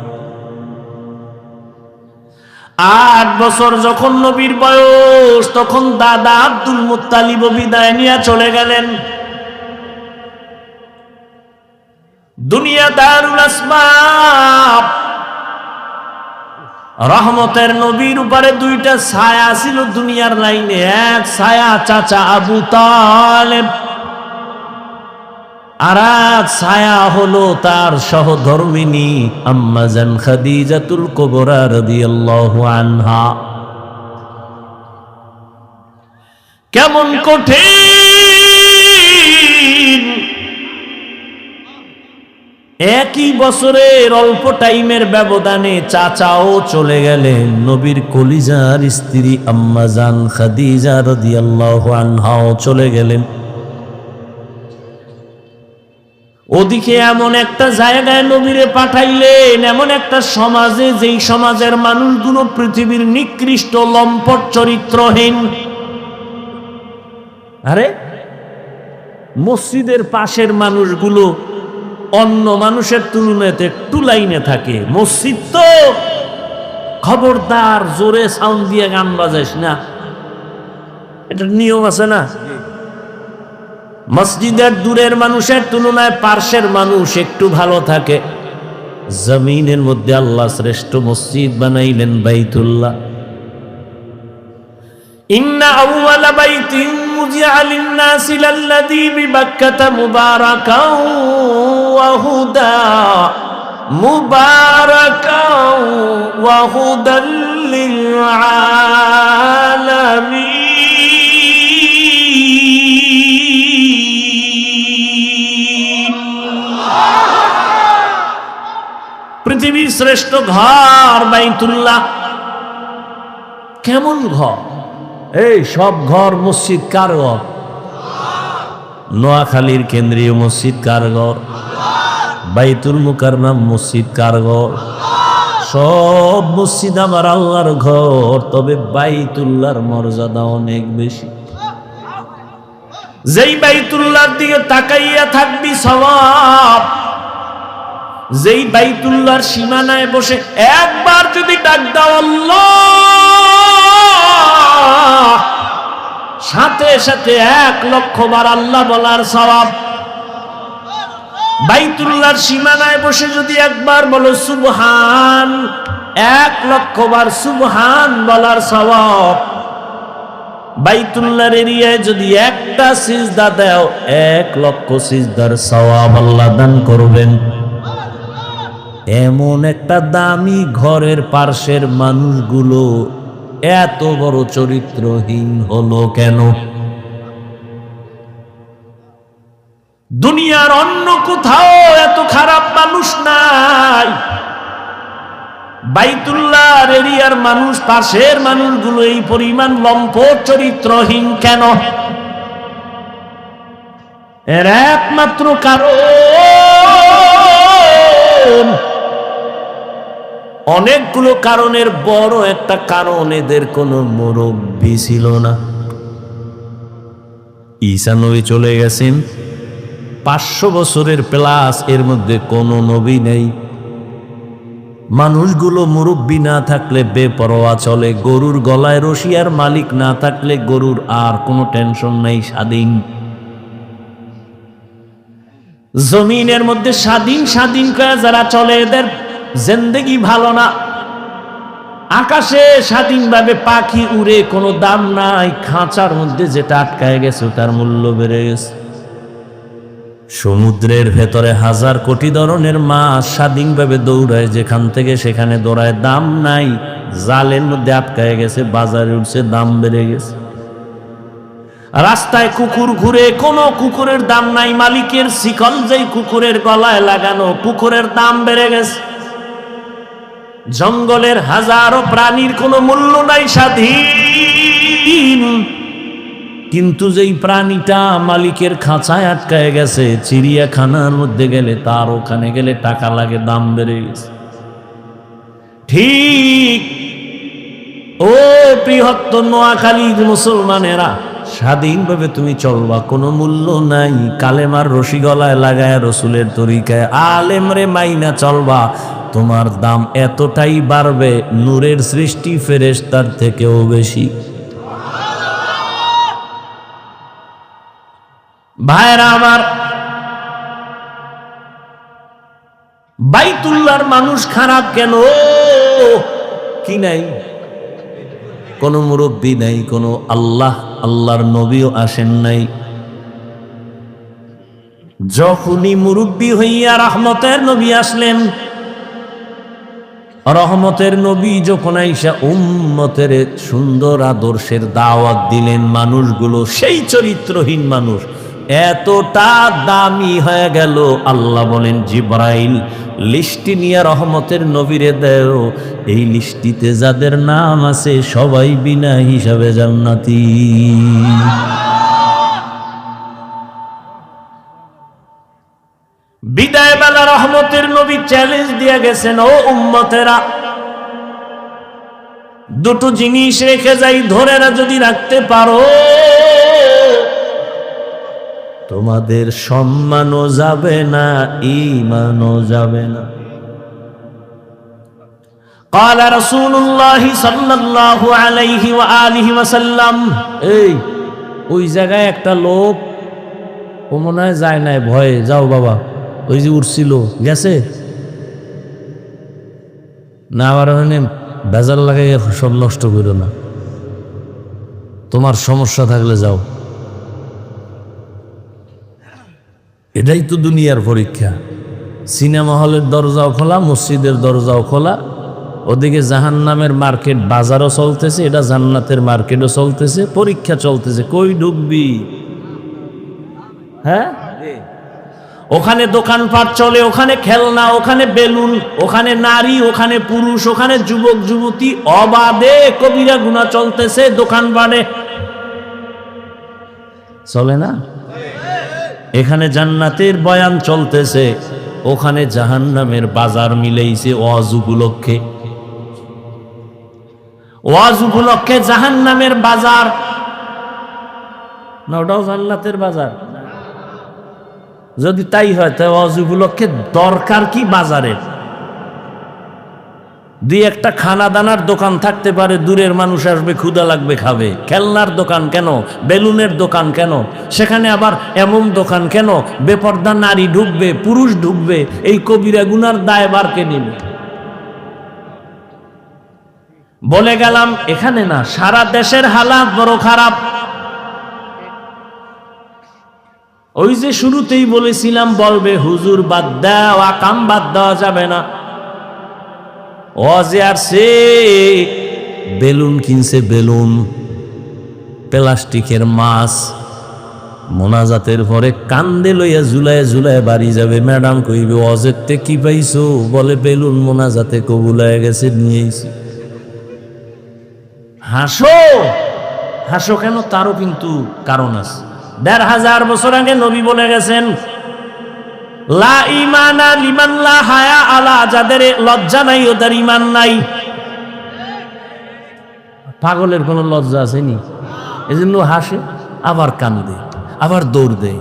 8 বছর যখন নবীর বয়স, তখন দাদা আব্দুল মুত্তালিব বিদায় নিয়ে চলে গেলেন। দুনিয়া দারুল আসবাব। রহমতের নবীর উপরে 2টা ছায়া ছিল দুনিয়ার লাইনে। এক ছায়া চাচা আবু তালেব, আর এক ছায়া হলো তার সহধর্মিনী আম্মা জান খাদিজাতুল কুবরা রাদিয়াল্লাহু আনহা। কেমন কঠিন! একই বছরের অল্প টাইমের ব্যবধানে চাচাও চলে গেলেন, নবীর কলিজার স্ত্রী আম্মা জান খাদিজা রাদিয়াল্লাহু আনহাও চলে গেলেন। ওদিকে এমন একটা জায়গায় নবীরে পাঠাইলেন, এমন একটা সমাজে, যেই সমাজের মানুষগুলো পৃথিবীর নিকৃষ্ট লম্পট চরিত্রহীন। আরে মসজিদের পাশের মানুষগুলো অন্য মানুষের তুলনাতে একটু লাইনে থাকে। মসজিদ তো খবরদার জোরে সাউন্ড দিয়ে গান বাজাইস না, এটা নিয়ম আছে না? মসজিদের দূরের মানুষের তুলনায় পার্শ্বের মানুষ একটু ভালো থাকে। জমিনের মধ্যে আল্লাহ শ্রেষ্ঠ মসজিদ বানাইলেন বাইতুল্লাহ। ইন্না আউওয়ালা বাইতিন মুজিআ লিন-নাসি লাল্লাযী বিবাক্কাতা মুবারাকাও ওয়া হুদা মুবারাকাও ওয়া হুদাল লিল আলামিন। পৃথিবীর শ্রেষ্ঠ ঘর বাইতুল্লাহ। কেমন ঘর? এই সব ঘর মসজিদ কার ঘর? নোয়াখালীর কেন্দ্রীয় মসজিদ কার ঘর? বাইতুল মুকাররম মসজিদ কার ঘর? সব মসজিদ আমার আল্লাহর ঘর, তবে বাইতুল্লাহর মর্যাদা অনেক বেশি। যেই বাইতুল্লাহর দিকে তাকাইয়া থাকবি সওয়াব, যেই বাইতুল্লাহর সীমানায় বসে একবার যদি ডাক দাও আল্লাহ, সাথে সাথে 1,00,000 বার আল্লাহ বলার সওয়াব। বাইতুল্লাহর সীমানায় বসে যদি একবার বলো সুবহান, 1,00,000 বার সুবহান বলার সওয়াব। বাইতুল্লাহর এরিয়ায় যদি একটা সিজদা দাও, 1,00,000 সিজদার সওয়াব আল্লাহ দান করবেন। এমন একটা দামি ঘরের পার্শ্বের মানুষগুলো এত বড় চরিত্রহীন হলো কেন? দুনিয়ার অন্য কোথাও এত খারাপ মানুষ নাই, বাইতুল্লাহর এরিয়ার মানুষ, পাশের মানুষগুলো এই পরিমাণ লম্পট চরিত্রহীন কেন? এর একমাত্র কারণ, অনেকগুলো কারণের বড় একটা কারণ, এদের কোনো মুরব্বী ছিল না। ঈসা নবী চলে গেছেন, 500 বছরের প্লাস, এর মধ্যে কোনো নবী নেই। মানুষগুলো মুরব্বী না থাকলে বেপরোয়া চলে, গরুর গলায় রশি আর মালিক না থাকলে গরুর আর কোনো টেনশন নাই, স্বাধীন। জমিনের মধ্যে স্বাধীন স্বাধীন করে যারা চলে, এদের জিন্দেগি ভালো না। আকাশে স্বাধীনভাবে পাখি উড়ে, কোনো দাম নাই। খাঁচার মধ্যে যেটা আটকায় গেছে তার মূল্য বেড়ে গেছে। সমুদ্রের ভেতরে 1000 কোটি ধরনের মাছ স্বাধীনভাবে দৌড়ায়, যেখান থেকে সেখানে দৌড়ায়, দাম নাই। জালের মধ্যে আটকায় গেছে, বাজারে উঠছে, দাম বেড়ে গেছে। রাস্তায় কুকুর ঘুরে, কোনো কুকুরের দাম নাই। মালিকের শিকল যেই কুকুরের গলায় লাগানো, কুকুরের দাম বেড়ে গেছে। জঙ্গলের হাজারো প্রাণীর কোনো মূল্য নাই, স্বাধীন। কিন্তু যেই প্রাণীটা মালিকের খাঁচায় আটকায় গেছে, চিড়িয়াখানার মধ্যে গেলে, তার ওখানে গেলে টাকা লাগে, দাম বেড়ে গেছে। ঠিক ও বৃহত্তর নোয়াখালীর মুসলমানেরা, স্বাধীনভাবে তুমি চলবা, কোনো মূল্য নাই। কালেমার রশি গলায় লাগায় রসুলের তরিকায় আলেম রে মাইনা চলবা, তোমার দাম এতটাই বাড়বে, নূরের সৃষ্টি ফেরেশতার থেকেও বেশি। ভাইরা আমার, বাইতুল্লাহর মানুষ খারাপ কেন? কি নাই? কোনো মুরব্বী নাই, কোনো আল্লাহর নবীও আসেন নাই। যখনই মুরব্বী হইয়া রহমতের নবী আসলেন, রহমতের নবী যখন আইসা উম্মতের সুন্দর আদর্শের দাওয়াত দিলেন, মানুষগুলো সেই চরিত্রহীন মানুষ এতটা দামি হয়ে গেল। আল্লাহ বলেন, জিবরাইল লিস্টি নিয়ে রহমতের নবীরে দেও, এই লিস্টিতে যাদের নাম আছে সবাই বিনা হিসাবে জান্নাতি। বিদায় বেলা রহমতের নবী চ্যালেঞ্জ দিয়ে গেছেন, ও উম্মতেরা, দুটো জিনিস রেখে যাই, ধরে যদি রাখতে পারো, তোমাদের সম্মানও যাবে না, ঈমানও যাবে না। قال رسول الله صلى الله عليه وآله وسلم, এই ওই জায়গায় একটা লোক, ও মনে হয় যায় নাই, ভয়ে, যাও বাবা, ওই যে উঠছিল গেছে না, আবার বেজার লাগাই সব নষ্ট করো না, তোমার সমস্যা থাকলে যাও। এটাই তো দুনিয়ার পরীক্ষা। সিনেমা হলের দরজাও খোলা, মসজিদের দরজাও খোলা। ওদিকে জাহান্নামের মার্কেট বাজারও চলতেছে, এটা জান্নাতের মার্কেটও চলতেছে, পরীক্ষা চলতেছে, কই ঢুকবি? হ্যাঁ, ওখানে দোকানপাট চলে, ওখানে খেলনা, ওখানে বেলুন, ওখানে নারী, ওখানে পুরুষ, ওখানে যুবক যুবতী, অবাধে কবিরা গুনাহ চলতেছে দোকানপাটে, চলে না? এখানে জান্নাতের বয়ান চলতেছে, ওখানে জাহান্নামের বাজার মিলেইছে ওয়াজ উপলক্ষে। ওয়াজ উপলক্ষে জাহান্নামের বাজার না, ওটাও জান্নাতের বাজার। যদি তাই হয় তাহলে ওয়াজ উপলক্ষে দরকার কি বাজারের? দুই একটা খানা দানার দোকান থাকতে পারে, দূরের মানুষ আসবে, ক্ষুধা লাগবে, খাবে। খেলনার দোকান কেন? বেলুনের দোকান কেন? সেখানে আবার এমন দোকান কেন বেপর্দা নারী ঢুকবে, পুরুষ ঢুকবে? এই কবিরা গুনার দায়ভার কে নেবে? বলে গেলাম এখানে না, সারা দেশের হালাত বড় খারাপ। ওই যে শুরুতেই বলেছিলাম, বলবে হুজুর বাদ দাও, আকাম বাদ দেওয়া যাবে না। ওয়াজে আসছে, বেলুন কিনছে, বেলুন, প্লাস্টিকের মাছ, মোনাজাতের পরে কান্দে লইয়া ঝুলায় ঝুলায় বাড়ি যাবে। ম্যাডাম কইবে ওয়াজেরতে কি পাইছো? বলে বেলুন মোনাজাতে কবুল হয়ে গেছে, নিয়েছি। হাসো, হাসো কেন? তারও কিন্তু কারণ আছে। ১৫০০ বছর আগে নবী বলে গেছেন, লা ঈমানা লিমান লা হায়া আলা, যাদের লজ্জা নাই ওদের ঈমান নাই। পাগলের কোনো লজ্জা আসেনি, এজন্য হাসে, আবার কান্দে, আবার দৌড় দেয়।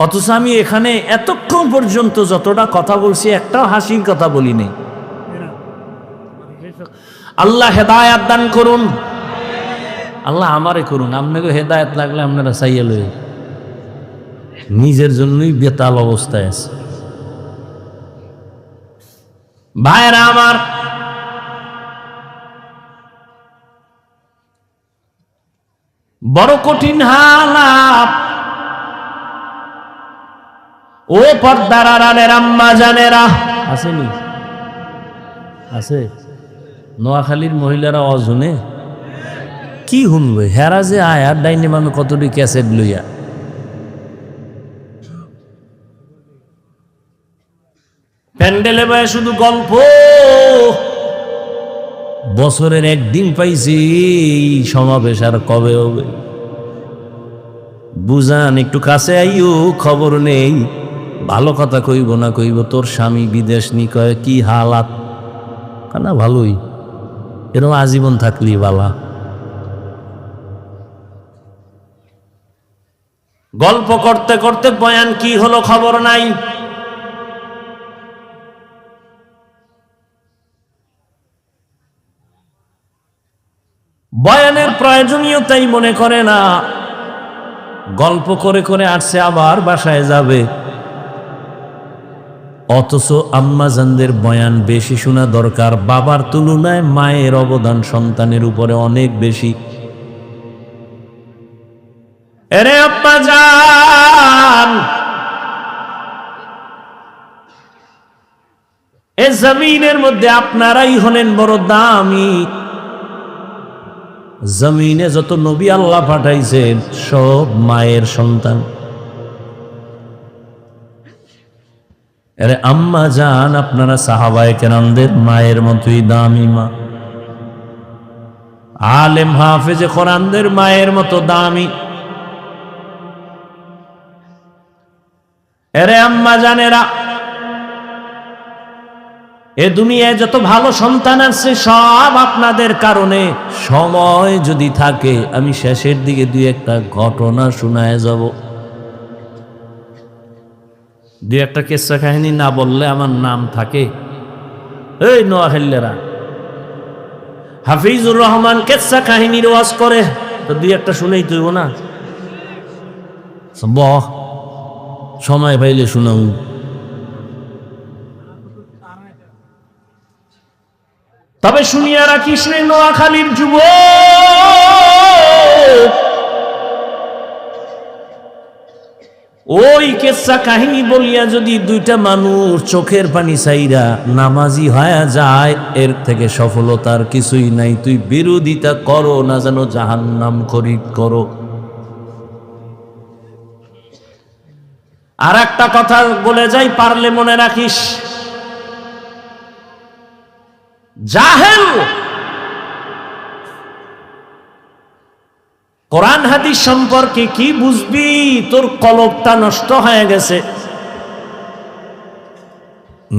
অথচ আমি এখানে এতক্ষণ পর্যন্ত যতটা কথা বলছি, একটাও হাসির কথা বলি নাই। আল্লাহ হেদায়াত দান করুন, আল্লাহ আমারে করুন। আপনাকে হেদায়াত লাগলে আপনারা চাইয়া লই, নিজের জন্যই বেতাল অবস্থায় আছে। ভাইরা আমার, বড় কঠিন হালাত। ও পর্দার আড়ালের আম্মা জানেরা, আসেনি? আছে? নোয়াখালীর মহিলারা অজনে কি শুনবে? হেরা যে আয়ার ডাইনে মানুষ কতটি ক্যাসেট লইয়া, প্যান্ডেলে বয়ে শুধু গল্প। বছরের একদিন পাইছি সমাবেশ, আর কবে হবে? বুঝান, একটু কাছে আইও, খবর নেই। ভালো কথা কইব না কইব তোর স্বামী বিদেশ নি, কয় কি হালাত? না ভালোই, এরকম আজীবন থাকলি বালা। গল্প করতে করতে বয়ান কি হলো খবর নাই। বয়ানের প্রয়োজনীয়তাই মনে করে না, গল্প করে করে আসছে, আবার বাসায় যাবে। অথচ আম্মাজানদের বয়ান বেশি শোনা দরকার। বাবার তুলনায় মায়ের অবদান সন্তানের উপরে অনেক বেশি। এরে আব্বাজান, এ জমিনের মধ্যে আপনারাই হলেন বড় দামি। জমিনে যত নবী আল্লাহ পাঠাইছেন সব মায়ের সন্তান। আরে আম্মা জান, আপনারা সাহাবায়ে কেরামদের মায়ের মতোই দামি মা। আলেম হাফেজে কোরআনদের মায়ের মতো দামি। আরে আম্মা জানেরা, এ দুনিয়ায় যত ভালো সন্তান আছে সব আপনাদের কারণে। সময় যদি থাকে আমি শেষের দিকে দুই একটা ঘটনা শোনায় যাব। দুই একটা কিসসা কাহিনী না বললে আমার নাম থাকে। এই নোয়াখালীরা, হাফিজুর রহমান কিসসা কাহিনীর ওয়াজ করে, তো দুই একটা শুনেই তুইব না? বহ, সময় পাইলে শুনাও। তবে শুনিয়া রাখিস রে নোয়াখালীর যুবক, ওই কেচ্ছা কাহিনী বলিয়া যদি দুইটা মানুষ চোখের পানি চাইরা নামাজি হয়ে যায়, এর থেকে সফলতার কিছুই নাই। তুই বিরোধিতা করো না যেন জাহান্নাম খরিদ করো। আর একটা কথা বলে যাই, পারলে মনে রাখিস, জাহেল কোরআন হাদিস সম্পর্কে কি বুঝবি? তোর কলবটা নষ্ট হয়ে গেছে।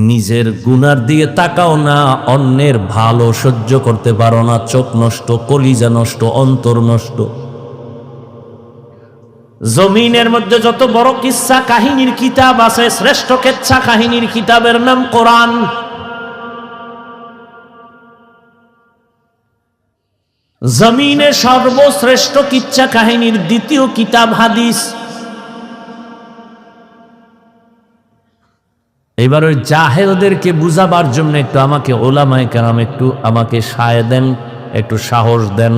নিজের গুনার দিকে তাকাও না, অন্যের ভালো সহ্য করতে পারো না, চোখ নষ্ট, কলিজা নষ্ট, অন্তর নষ্ট। জমিনের মধ্যে যত বড় কিচ্ছা কাহিনীর কিতাব আছে, শ্রেষ্ঠ কিচ্ছা কাহিনীর কিতাবের নাম কোরআন। জমিনে সর্বশ্রেষ্ঠ কিচ্ছা কাহিনীর দ্বিতীয় কিতাব হাদিস। এবার ওই জাহেলদেরকে বুঝাবার জন্য একটু আমাকে ওলামায়ে কেরাম একটু আমাকে সায় দেন, একটু সাহস দেন।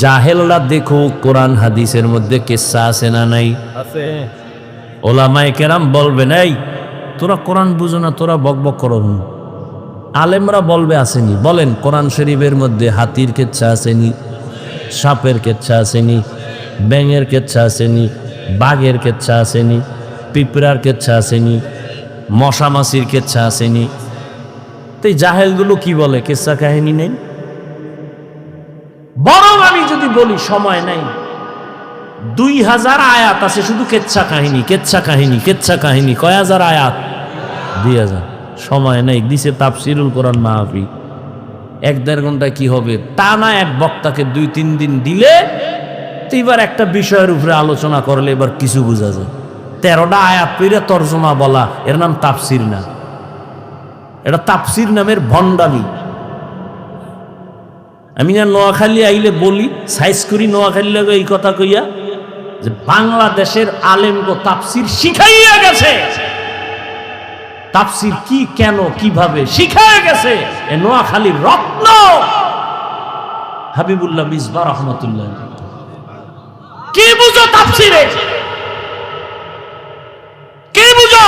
জাহেলরা দেখো কোরআন হাদিসের মধ্যে কিচ্ছা আছে না নাই? আছে। ওলামায়ে কেরাম বলবেন, এই তোরা কোরআন বুঝো না, তোরা বকবক করো। আলেমরা বলবে আসেনি। বলেন, কোরআন শরীফের মধ্যে হাতির কিচ্ছা আসেনি, সাপের কিচ্ছা আসেনি, ব্যাঙের কিচ্ছা আসেনি, বাঘের কিচ্ছা আসেনি, পিঁপড়ার কিচ্ছা আসেনি, মশা মাছির কিচ্ছা আসেনি? তো এই জাহেলগুলো কি বলে কিচ্ছা কাহিনী নেই? বরং আমি যদি বলি, সময় নাই, 2000 আয়াত আছে শুধু কিচ্ছা কাহিনী, কিচ্ছা কাহিনী, কিচ্ছা কাহিনী। কয় হাজার আয়াত? 2000। সময় নেই, দিছে তাফসিরুল কোরআন মাহফিল, 1-1.5 ঘন্টা কি হবে? তা না, এক বক্তাকে 2-3 দিন দিলে তো এবার একটা বিষয়ের উপরে আলোচনা করলে এবার কিছু বোঝা যায়। 13টা আয়াত পড়ে তর্জমা বলা, এর নাম তাফসির না। এটা তাফসির নামের ভণ্ডামি। আমি না নোয়াখালী আইলে বলি, সাইজ করি নোয়াখালী লাগে এই কথা কইয়া, যে বাংলাদেশের আলেমগো তাফসির শিখাইয়া গেছে। তাফসির কি, কেন, কিভাবে শিখায় গেছে এ নোয়াখালীর রত্ন হাবিবুল্লাহ মিসবাহ রহমাতুল্লাহ। কি বুঝো তাফসিরে? কি বুঝো?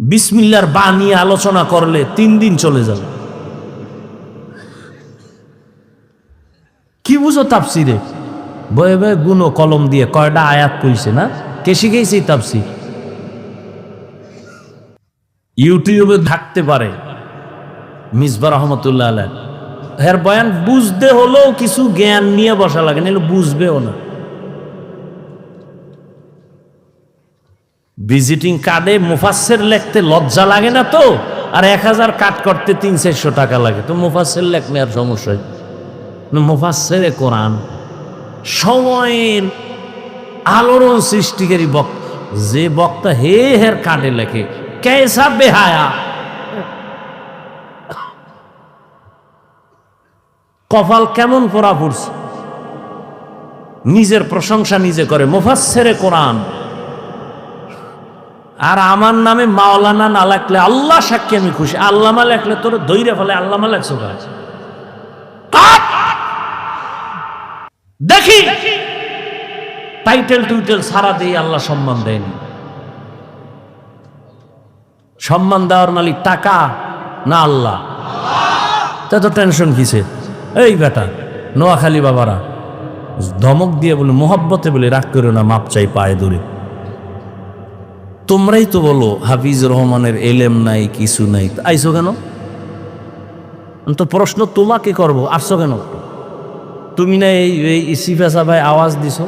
বিসমিল্লাহর বা নিয়ে আলোচনা করলে 3 দিন চলে যাবে। কি বুঝো তাফসিরে? বয়ে বয়ে গুনো কলম দিয়ে কয়টা আয়াত কইছে না? কে শিখাইছে তাফসির? ইউটিউবে থাকতে পারে মিসবাহ রহমতুল্লাহ আলাইহ, এর বয়ান বুঝতে হলেও কিছু জ্ঞান নিয়ে বসা লাগে, নাহলে বুঝবেও না। ভিজিটিং কার্ডে মুফাসসির লিখতে লজ্জা লাগে না তো? আর 1000 কাট করতে 300-400 টাকা লাগে, তো মুফাসসির লেখলে আর সমস্যা? মুফাসসিরে কোরআন সময়ের আলোড়ন সৃষ্টিকারী বক্তা, যে বক্তা হের কার্ডে লেখে, कैसा बेहाया, কপাল কেমন পড়া পড়ছে, নিজের প্রশংসা নিজে করে, মুফাসসিরে কোরআন। আর আমার নামে মাওলানা না লেখলে আল্লাহ সাক্ষী আমি খুশি, আল্লামা লেখলে তোর ধৈর্য ফলে আল্লামা লেখছো কাজ। দেখি টাইটেল টুইটেল সারা দিয়ে আল্লাহ সম্মান দেয়নি। সম্মান দেওয়ার মালিক টাকা না আল্লাহ? তা তো টেনশন কিসে? এই বেটা নোয়াখালী বাবারা ধমক দিয়ে বলে, মোহাব্বতে বলে, রাগ করো না, মাপ চাই পায়ে ধরে। তোমরাই তো বলো হাফিজ রহমানের এলেম নাই, কিছু নাই, আইসো কেন? তো প্রশ্ন তোমাকে করবো, আসছো কেন? তুমি না এই সিফাসা ভাই আওয়াজ দিছো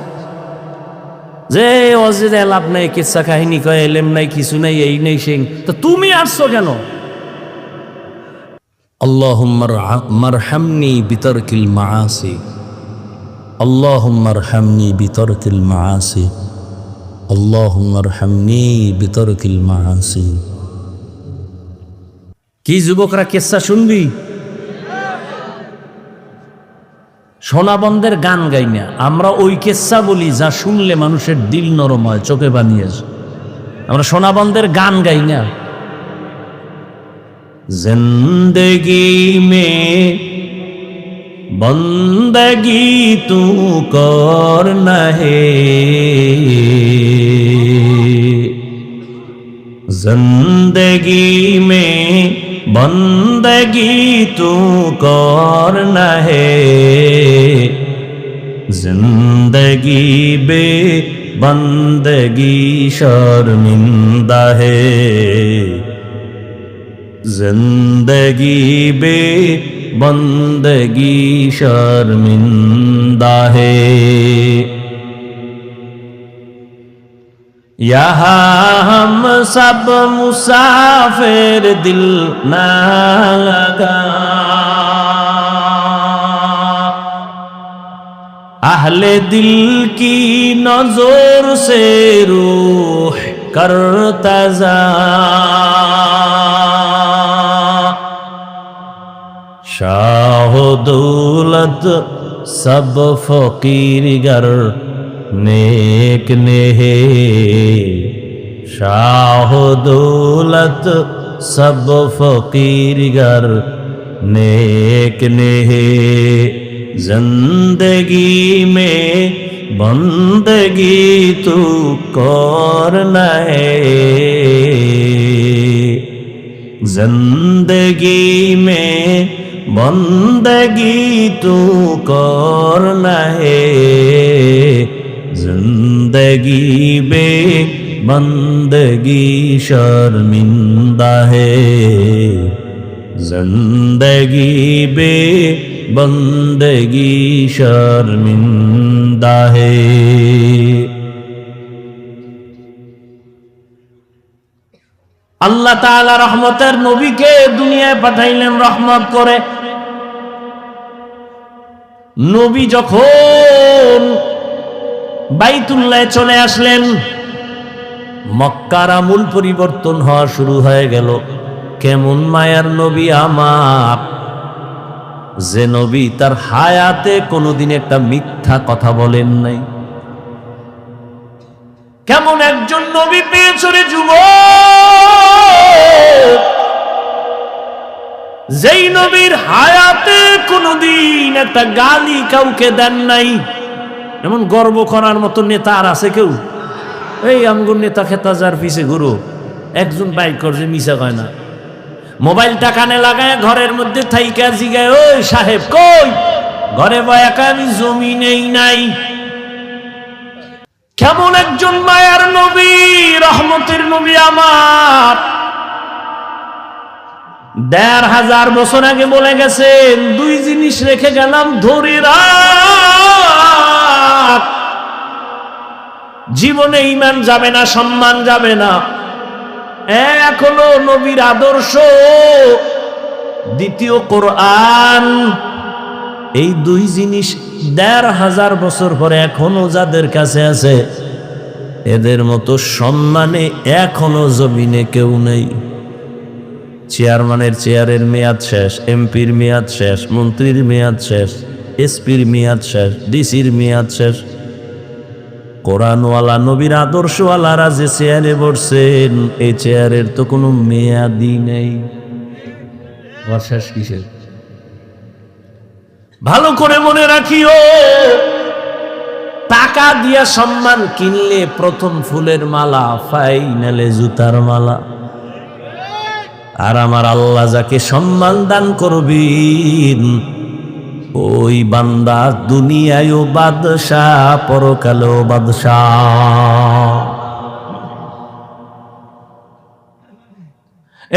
যে অজেদে লাভ নাই, কিচ্ছা কাহিনী কয়, এলেম নাই, কিছু নাই, এই নেই সেই, তো তুমি আসছো কেন? আল্লাহুম্মা মারহামনি বিতারকিল মাআসি, আল্লাহুম্মা আরহামনি বিতারকিল মাআসি, আল্লাহুম্মা আরহামনি বিতারকিল মাআসি। কি যুবকরা কিচ্ছা শুনবি? সোনাবন্ধের গান গাই না আমরা, ওই কিচ্ছা বলি যা শুনলে মানুষের দিল নরম হয়, চোখে বানিয়ে। আমরা সোনাবন্ধের গান গাই না। জিন্দগি মে बंदगी तू करना है, जिंदगी में बंदगी तू करना है, जिंदगी बे बंदगी शर्मिंदा है, जिंदगी बे बंदगी शर्मिंदा है। यहाँ हम सब मुसाफिर दिल ना लगा, अहले दिल की नजर से रूह करता जा, शाह दौलत सब फकीर गर नेक ने है, शाह दौलत सब फकीर गर नेक ने है, जिंदगी में बंदगी तू करना है, जिंदगी में बंदगी तू करना है, जिंदगी बे बंदगी शर्मिंदा है, जिंदगी बे बंदगी शर्मिंदा है। আল্লাহ তাআলা রহমতের নবীকে দুনিয়ায় পাঠাইলেন রহমত করে। নবী যখন বাইতুল্লাহে চলে আসলেন, মক্কার আমূল পরিবর্তন হওয়া শুরু হয়ে গেল। কেমন মায়ার নবী আমার, যে নবী তার হায়াতে কোনোদিন একটা মিথ্যা কথা বলেন নাই। কেমন একজন নবী পেয়েছ রে যুবক, যেই নবীর হায়াতে কোনোদিন একটা গালি কাউকে দেন নাই। এমন গর্ব করার মতো নেতা আর আছে কেউ? এই আমগুর নেতা খেতা যার পিছে গুরু একজন বাইক করছে, মিশা কয় না। মোবাইলটা কানে লাগায় ঘরের মধ্যে থাইকা জিগায়, ওই সাহেব কই? ঘরে বয়াকা আমি জমি নেই নাই। কেমন একজন মায়ার নবী, রহমতের নবী আমার, ১৫০০ বছর আগে বলে গেছেন, দুই জিনিস রেখে গেলাম ধরে রাখ, জীবনে ঈমান যাবে না, সম্মান যাবে না। এক হলো নবীর আদর্শ, দ্বিতীয় কোরআন। এই দুই জিনিস ১৫০০ বছর পরে এখনো যাদের কাছে আছে, এদের মতো সম্মানে এখনো জমিনে কেউ নেই। চেয়ারম্যানের চেয়ারের মেয়াদ শেষ, এমপির মেয়াদ শেষ, মন্ত্রীর মেয়াদ শেষ, এসপির মেয়াদ শেষ, ডিসির মেয়াদ শেষ। কোরআনওয়ালা নবীর আদর্শওয়ালারা যে চেয়ারে বসছেন, এই চেয়ারের তো কোনো মেয়াদই নেই। শেষ কিসের? ভালো করে মনে রাখিও, টাকা দিয়া সম্মান কিনলে প্রথম ফুলের মালা, ফাইনালে জুতার মালা। আর আমার আল্লাহ যাকে সম্মান দান করবেন, ওই বান্দা দুনিয়ায়ও বাদশাহ, পরকালেও বাদশাহ।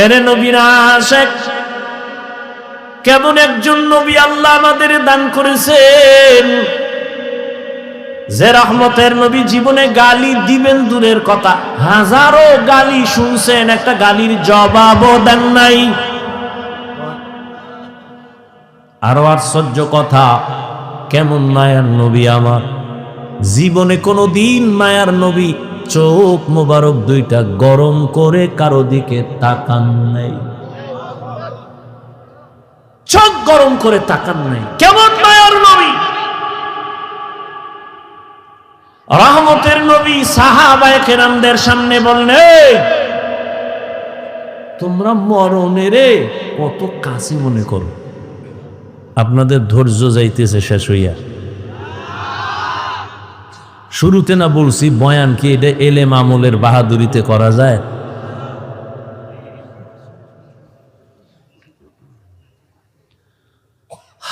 এরে নবীর আশিক, কেমন একজন নবী আল্লাহ আমাদের দান করেছেন, যে রহমতের নবী জীবনে গালি দিবেন দূরের কথা, হাজারো গালি শুনছেন, একটা গালির জবাবও দেন নাই। আরো আশ্চর্য কথা, কেমন মায়ার নবী আমার, জীবনে কোনো দিন মায়ার নবী চোখ মোবারক দুইটা গরম করে কারো দিকে তাকান নাই, চোখ গরম করে তাকান নাই। কেমন মায়ার নবী, রহমতের নবী সাহাবায়ে কেরামদের সামনে বললেন, তোমরা মরণের কত কাছে মনে করো, আপনাদের ধৈর্য যাইতেছে শেষ হইয়া। শুরুতে না বলছি বয়ান কি এটা এলেম আমলের বাহাদুরিতে করা যায়?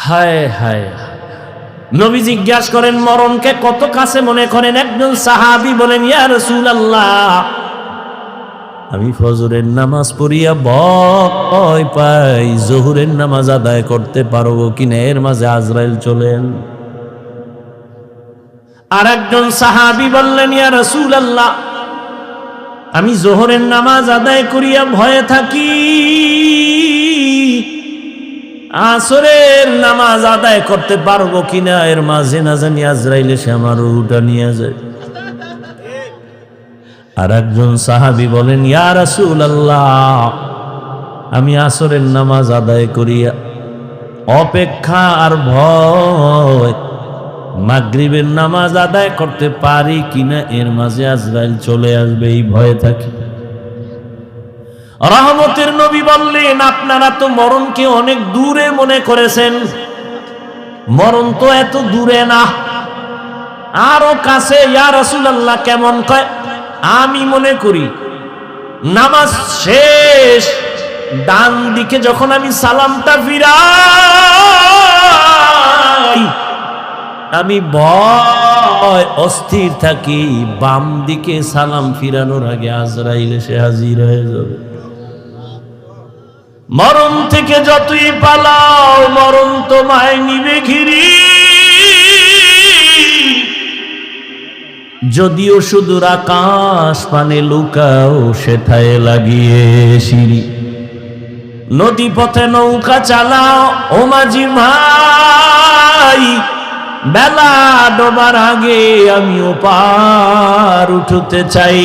হায় হায়। নবী জিজ্ঞাসা করেন মরণকে কত কাছে মনে করেন? একজন সাহাবী বলেন, ইয়া রাসূলুল্লাহ, আমি ফজরের নামাজ পড়িয়া ভয় পাই জোহরের নামাজ আদায় করতে পারবো কিনা, এর মাঝে আজরাইল চলেন। আর একজন সাহাবী বললেন, ইয়া রাসূলুল্লাহ, আমি জোহরের নামাজ আদায় করিয়া ভয়ে থাকি, আসরের নামাজ আদায় করতে পারবো কিনা, এর মাঝে না জানি আজরাইল এসে আমার রূহটা নিয়ে যায়। আর একজন সাহাবী বলেন, ইয়া রাসূলুল্লাহ, আমি আসরের নামাজ আদায় করিয়া অপেক্ষা আর ভয় মাগরিবের নামাজ আদায় করতে পারি কিনা, এর মাঝে আজরাইল চলে আসবে, এই ভয়ে থাকি। রহমতের নবী বললেন, আপনারা তো মরণকে অনেক দূরে মনে করেছেন, মরণ তো এত দূরে না, আরো কাছে। ইয়া রাসূলুল্লাহ, কেমন? কয়, আমি মনে করি নামাজ শেষ ডান দিকে যখন আমি সালামটা ফিরাই, আমি ভয় অস্থির থাকি, বাম দিকে সালাম ফিরানোর আগে আজরাইল এসে হাজির হয়ে যাবে। মরণ থেকে যতই পালাও মরণ তোমায় নিবে ঘিরি, যদিও সুদূর আকাশ পানে লুকাও সেথায় লাগিয়ে সিঁড়ি। নদী পথে নৌকা চালাও ও মাঝি ভাই, বেলা ডোবার আগে আমিও পার উঠতে চাই,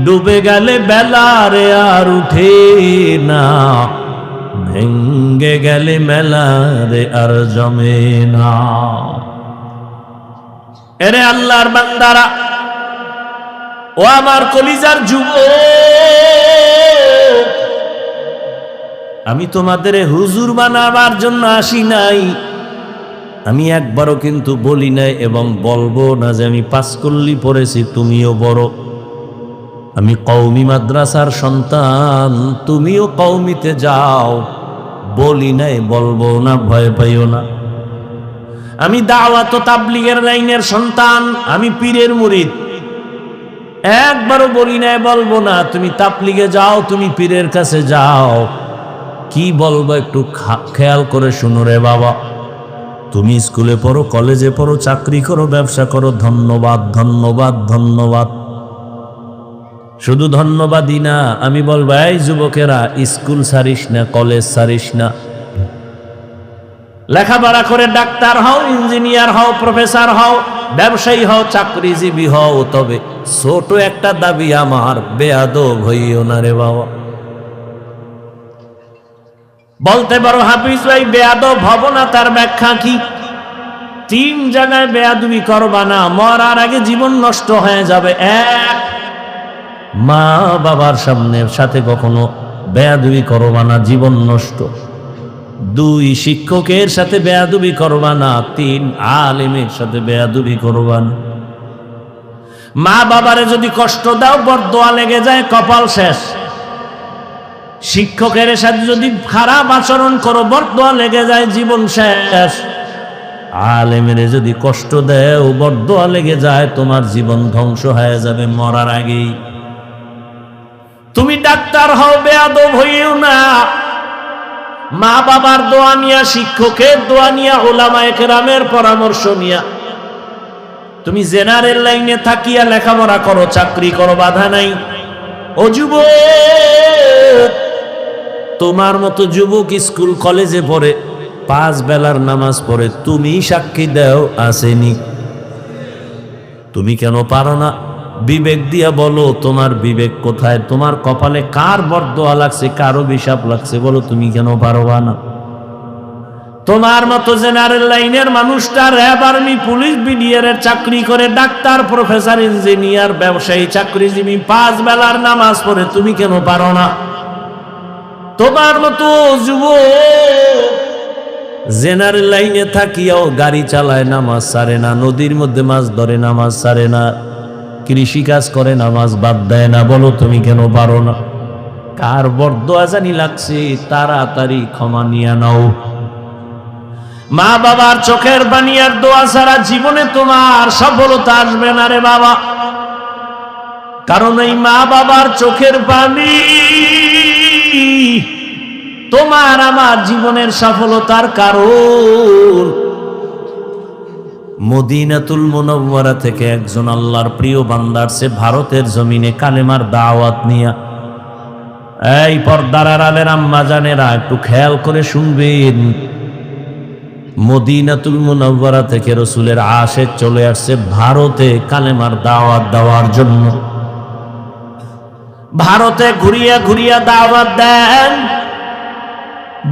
ডুবে গেলে বেলা রে আর উঠে না, ভেঙ্গে গেলে মেলা রে আর জমে না। এরে আল্লাহর বান্দারা, ও আমার কলিজার যুবক, আমি তোমাদের হুজুর বানাবার জন্য আসি নাই, আমি একবারও কিন্তু বলি নাই এবং বলবো না যে আমি পাঁচকল্লি পড়েছি তুমিও বড়। আমি কওমি মাদ্রাসার সন্তান, তুমিও কওমিতে যাও, বলি নাই, বলবো না, ভয় পাইও না। আমি দাওয়াত ও তাবলীগের লাইনের সন্তান, আমি পীরের মুরিদ, একবারও বলি নাই, বলবো না তুমি তাবলীগে যাও, তুমি পীরের কাছে যাও। কি বলবো একটু খেয়াল করে শুনো রে বাবা। তুমি স্কুলে পড়ো, কলেজে পড়ো, চাকরি করো, ব্যবসা করো, ধন্যবাদ ধন্যবাদ ধন্যবাদ। শুধু ধন্যবাদই না, আমি বলবো এই যুবকেরা, স্কুল ছাড়িস না, কলেজ ছাড়িস না, লেখাপড়া করে ডাক্তার হও, ইঞ্জিনিয়ার হও, প্রফেসর হও, ব্যবসায়ী হও, চাকরিজীবী হও, তবে ছোট একটা দাবি আমার, বেয়াদব হইও না রে বাবা। বলতে পারো হাফিজ ভাই বেয়াদব হব না, তার ব্যাখ্যা কি? 3 জায়গায় বেয়াদবি করবা না, মরার আগে জীবন নষ্ট হয়ে যাবে। 1, মা বাবার সাথে কখনো বেয়াদবি করবা না, জীবন নষ্ট। 2, শিক্ষকের সাথে বেয়াদবি করবা না। 3, আলেমের সাথে বেয়াদবি করবা না। মা বাবারে যদি কষ্ট দাও, বরদোয়া লেগে যায়, কপাল শেষ। শিক্ষকের সাথে যদি খারাপ আচরণ করো, বরদোয়া লেগে যায়, জীবন শেষ। আলেমের যদি কষ্ট দেও, বরদোয়া লেগে যায়, তোমার জীবন ধ্বংস হয়ে যাবে মরার আগেই। তুমি ডাক্তার হও, বেয়াদব হইও না। মা বাবার দোয়া নিয়া, শিক্ষকের দোয়া নিয়া, উলামায়ে কেরামের পরামর্শ নিয়া তুমি জেনারেল লাইনে থাকিয়া লেখাপড়া করো, চাকরি করো, বাধা নাই। ও যুবক, তোমার মতো যুবক স্কুল কলেজে পড়ে, 5 বেলার নামাজ পড়ে, তুমি সাক্ষী দাও আসেনি? তুমি কেন পারো না? বিবেক দিয়া বলো, তোমার বিবেক কোথায়? তোমার কপালে কার বরদোয়া লাগছে, কার অভিশাপ লাগছে, বলো, তুমি কেন পারবা না? তোমার মতো জেনারেল লাইনের মানুষটা র্যাব, আর্মি, পুলিশ, বিডিআর চাকরি করে, ডাক্তার, প্রফেসর, ইঞ্জিনিয়ার, ব্যবসায়ী, চাকরিজীবী, 5 বেলার নামাজ পড়ে, তুমি কেন পারো না? তোমার মতো যুবক জেনারেল লাইনে থাকিয়াও গাড়ি চালায়, নামাজ ছাড়ে না, নদীর মধ্যে মাছ ধরে, নামাজ ছাড়ে না, কৃষি কাজ করে, নামাজ বাদ দেয় না। বলো তুমি কেন পারো না? কার বরদোয়া জানি লাগছে, তাড়াতাড়ি ক্ষমা নিয়ে নাও। মা বাবার চোখের পানি আর দোয়া ছাড়া জীবনে তোমার সফলতা আসবে না রে বাবা। কারণ এই মা বাবার চোখের পানি তোমার আমার জীবনের সফলতার কারণ। মদিনাতুল মুনাওয়ারা থেকে একজন আল্লাহর প্রিয় বান্দার সে ভারতের জমিনে কালেমার দাওয়াত নিয়া। এই পর্দার আড়ালের আম্মা জানেরা একটু খেয়াল করে শুনবেন, মদিনাতুল মুনাওয়ারা থেকে রাসূলের আশিক চলে আসছে ভারতে কালেমার দাওয়াত দেওয়ার জন্য। ভারতে ঘুরিয়া ঘুরিয়া দাওয়াত দেন,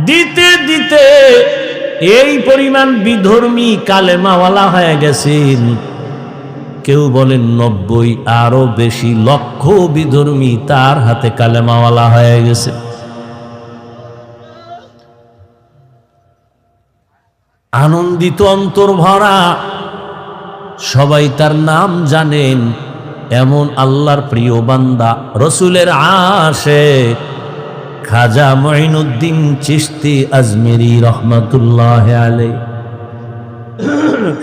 দিতে দিতে এই পরিমাণ বিধর্মী কালেমাওয়ালা হয়ে গেছেন। কেউ বলেন 90, আরো বেশি লক্ষ বিধর্মী তার হাতে কালেমাওয়ালা হয়ে গেছে। আনন্দিত অন্তর ভরা, সবাই তার নাম জানেন। এমন আল্লাহর প্রিয় বান্দা রাসূলের আশিক খাজা মুঈনুদ্দিন চিশতি আজমেরি রহমাতুল্লাহ আলাইহি।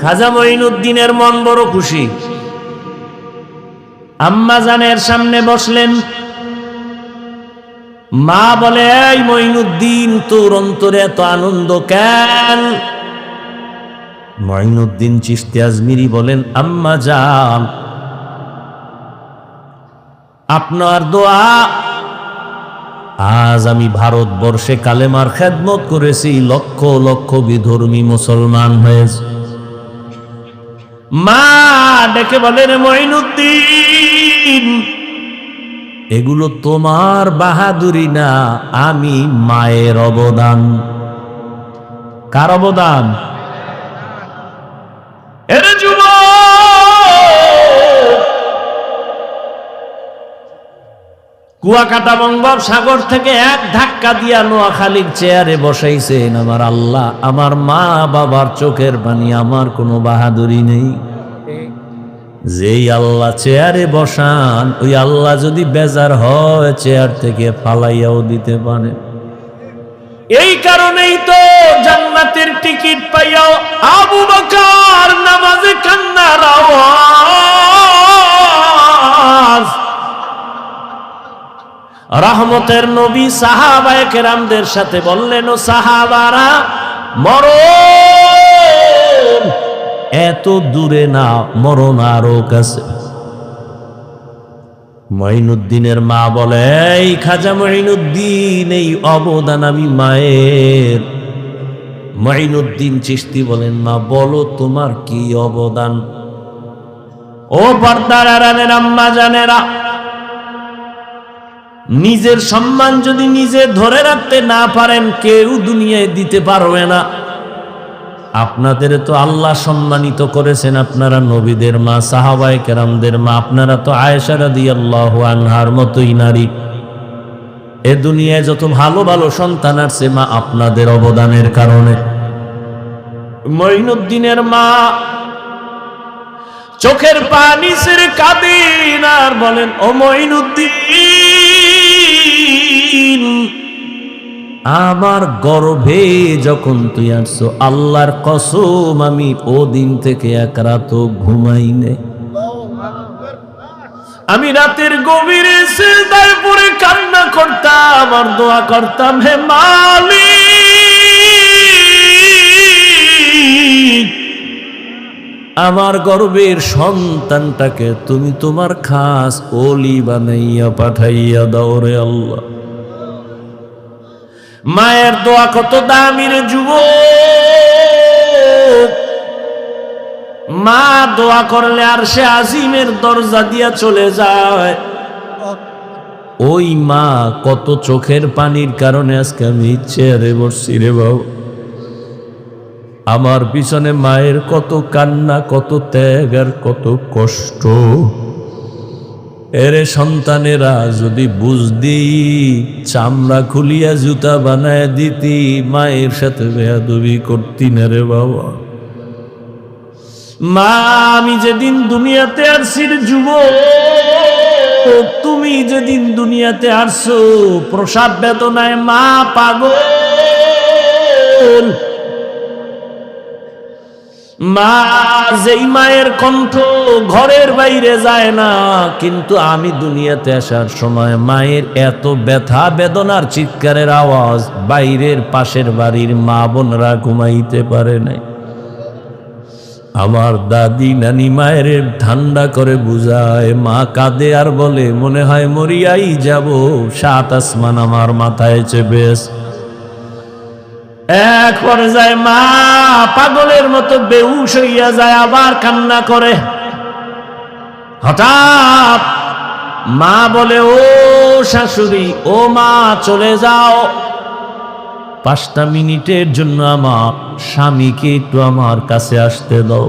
খাজা মুঈনুদ্দিনের মন বড় খুশি। আম্মা জানের সামনে বসলেন, মা বলে, এই মুঈনুদ্দিন, তোর অন্তরে এত আনন্দ কেন? মুঈনুদ্দিন চিশতি আজমেরি বলেন, আম্মা জান, আপনার দোয়া আজ আমি ভারতবর্ষে কালেমার খেদমত করেছি, লক্ষ লক্ষ বিধর্মী মুসলমান হয়েছে। মা ডেকে বলেন, মুঈনুদ্দিন, এগুলো তোমার বাহাদুরি না, আমি মায়ের অবদান। কার অবদান? এর যুবক, কুয়াকাটা বঙ্গোপসাগর থেকে এক ধাক্কা দিয়া নোয়াখালীর চেয়ারে বসাইছেন আমার আল্লাহ। আমার মা বাবার চোখের পানি, আমার কোনো বাহাদুরি নেই। যেই আল্লাহ চেয়ারে বসান, ওই আল্লাহ যদি বেজার হয় চেয়ার থেকে ফালাইয়াও দিতে পারে। এই কারণেই তো জান্নাতের টিকিট পাইয়াও আবু বকর নামাজে কান্নার আওয়াজ। রহমতের নবী সাহাবায়ে কেরামদের সাথে বললেন, ও সাহাবারা, মরণ এত দূরে না, মরণ আরো কাছে। মুঈনুদ্দিনের মা বলে, এই খাজা মুঈনুদ্দিন, এই অবদান আমি মায়ের। মুঈনুদ্দিন চিশতি বলেন, মা বলো তোমার কি অবদান? ও পর্দার আড়ালের আম্মা জানেরা, নিজের সম্মান যদি নিজে ধরে রাখতে না পারেন, কেউ দুনিয়ায় দিতে পারবে না। আপনাদের তো আল্লাহ সম্মানিত করেছেন, আপনারা নবীদের মা, সাহাবায়ে কেরামদের মা, আপনারা তো আয়েশা রাদিয়াল্লাহু আনহার মতোই নারী। এ দুনিয়ায় যত ভালো ভালো সন্তান আসছে, মা আপনাদের অবদানের কারণে। মুঈনুদ্দিনের মা চোখের পানি ছেড়ে কাঁদেন আর বলেন, ও মুঈনুদ্দিন, আমার গর্ভে যখন তুই আসছো, আল্লাহর কসম আমি ও দিন থেকে এক রাত ঘুমাই নাই। আমি রাতের গভীরে সিজদায় পড়ে কান্না করতাম আর দোয়া করতাম, হে মালিক, আমার গর্ভের সন্তানটাকে তুমি তোমার খাস ওলি বানাইয়া পাঠাইয়া দাও রে আল্লাহ। মায়ের দোয়া কত দামি রে যুবক। মা দোয়া করলে আরশে আজিমের দরজা দিয়া চলে যায়। ওই মা কত চোখের পানির কারণে আজকে আমি চেয়ারে বসছি রে বাবু। আমার পিছনে মায়ের কত কান্না, কত ত্যাগ আর কত কষ্ট। এরে সন্তানেরা, যদি বুঝদি চামড়া খুলিয়া জুতা বানায় দিতি, মায়ের সাথে বেয়াদবি করতি না রে বাবা। মা, আমি যেদিন দুনিয়াতে আসছি যুবক, তুমি যেদিন দুনিয়াতে আসছো প্রসাব বেদনায় মা পাগল। মা, যেই মায়ের কণ্ঠ ঘরের বাইরে যায় না, কিন্তু আমি দুনিয়াতে আসার সময় মায়ের এত ব্যথা বেদনার চিৎকারের আওয়াজ বাইরের পাশের বাড়ির মা বোনরা ঘুমাইতে পারে নাই। আমার দাদি নানি মায়ের ঠান্ডা করে বুঝায়, মা কাঁদে আর বলে, মনে হয় মরিয়াই যাব, 7 আসমান আমার মাথায় চেপে। এক পর্যায়ে মা পাগলের মতো বেহুশ হইয়া যায়, আবার কান্না করে। হঠাৎ মা বলে, ও শাশুড়ি, ও মা, চলে যাও, 5টা মিনিটের জন্য আমার স্বামীকে একটু আমার কাছে আসতে দাও।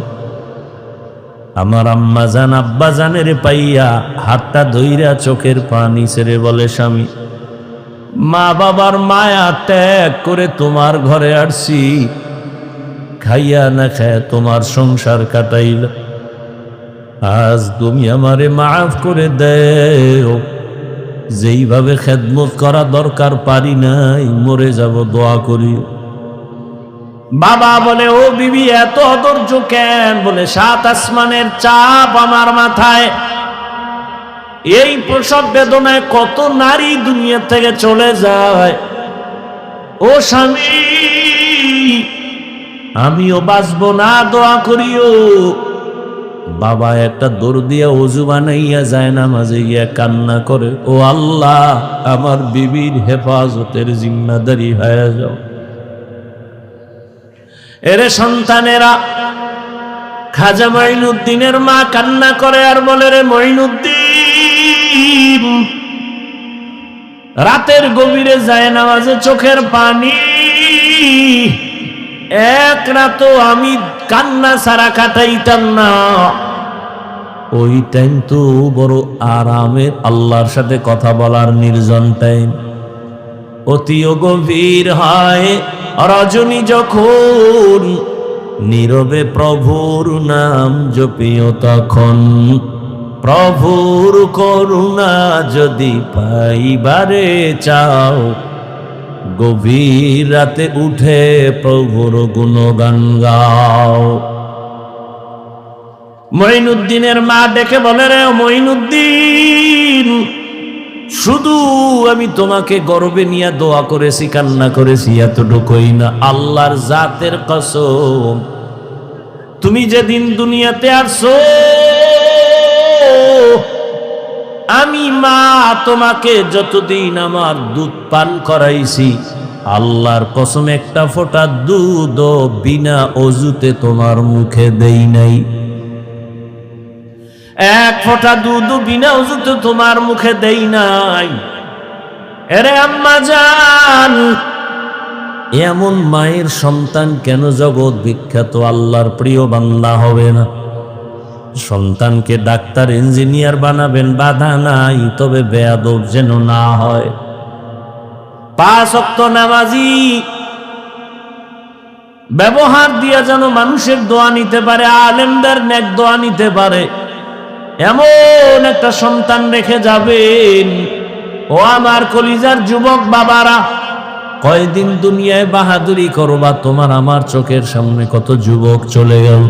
আমার আম্মা জান আব্বা জানের পাইয়া হাতটা ধইরা চোখের পানি ছেড়ে বলে, স্বামী, মা বাবার মায়া ত্যাগ করে তোমার ঘরে আসছি, খাইয়া না খায় তোমার সংসার কাটাইল, আজ তুমি আমারে মাফ করে দেও, যেইভাবে খেদমত করা দরকার পারি নাই, মরে যাব, দোয়া করি। বাবা বলে, ও বিবি, এত অধৈর্য কেন? বলে, 7 আসমানের চাপ আমার মাথায়, এই প্রসব বেদনায় কত নারী দুনিয়া থেকে চলে যায়। ও স্বামী, আমিও বাঁচবো না, দোয়া করিও। বাবা একটা দৌড় দিয়া ওযু বানাইয়া যায় না, মাঝে গিয়া কান্না করে, ও আল্লাহ, আমার বিবির হেফাজতের জিম্মাদারি হয়ে যাও। এরে সন্তানেরা, খাজা মঈনুদ্দিনের মা কান্না করে আর বলে, রে মঈনুদ্দিন, রাতের গভীরে যায় নামাজে চোখের পানি, এক রাতও আমি কান্না ছাড়া কাটাইতাম না। ওই টাইম তো বড় আরামের, আল্লাহর সাথে কথা বলার নির্জন টাইম। অতিও গভীর হয় রজনী যখন, নীরবে প্রভুর নাম জপিও তখন, প্রভুর করুণা যদি পাইবারে চাও, গভীর রাতে উঠে প্রভুর গুণগান গাও। মঈনুদ্দিনের মা ডেকে বলে, রে মঈনুদ্দিন, শুধু আমি তোমাকে গর্বে নিয়ে দোয়া করেছি, কান্না করেছি, এতটুকুই না, আল্লাহর জাতের কসম, তুমি যেদিন দুনিয়াতে আসছো আমি মা তোমাকে যতদিন আমার দুধ পান করাইছি, আল্লাহর কসম একটা ফোঁটা দুধ বিনা অজুতে তোমার মুখে দেই নাই, এক ফোঁটা দুধ বিনা অজুতে তোমার মুখে দেই নাই। এরে আম্মা জান, এমন মায়ের সন্তান কেন জগৎ বিখ্যাত আল্লাহর প্রিয় বান্দা হবে না? সন্তানকে ডাক্তার ইঞ্জিনিয়ার বানাবেন, বাধা নাই, তবে বেয়াদব যেন না হয়। 5 ওয়াক্ত নামাজি ব্যবহার দিয়া যেন মানুষের দোয়া নিতে পারে, আলেমদের নেক দোয়া নিতে পারে, এমন একটা সন্তান রেখে যাবেন। ও আমার কলিজার যুবক বাবারা, কয়দিন দুনিয়ায় বাহাদুরি করবা? তোমার আমার চোখের সামনে কত যুবক চলে গেল।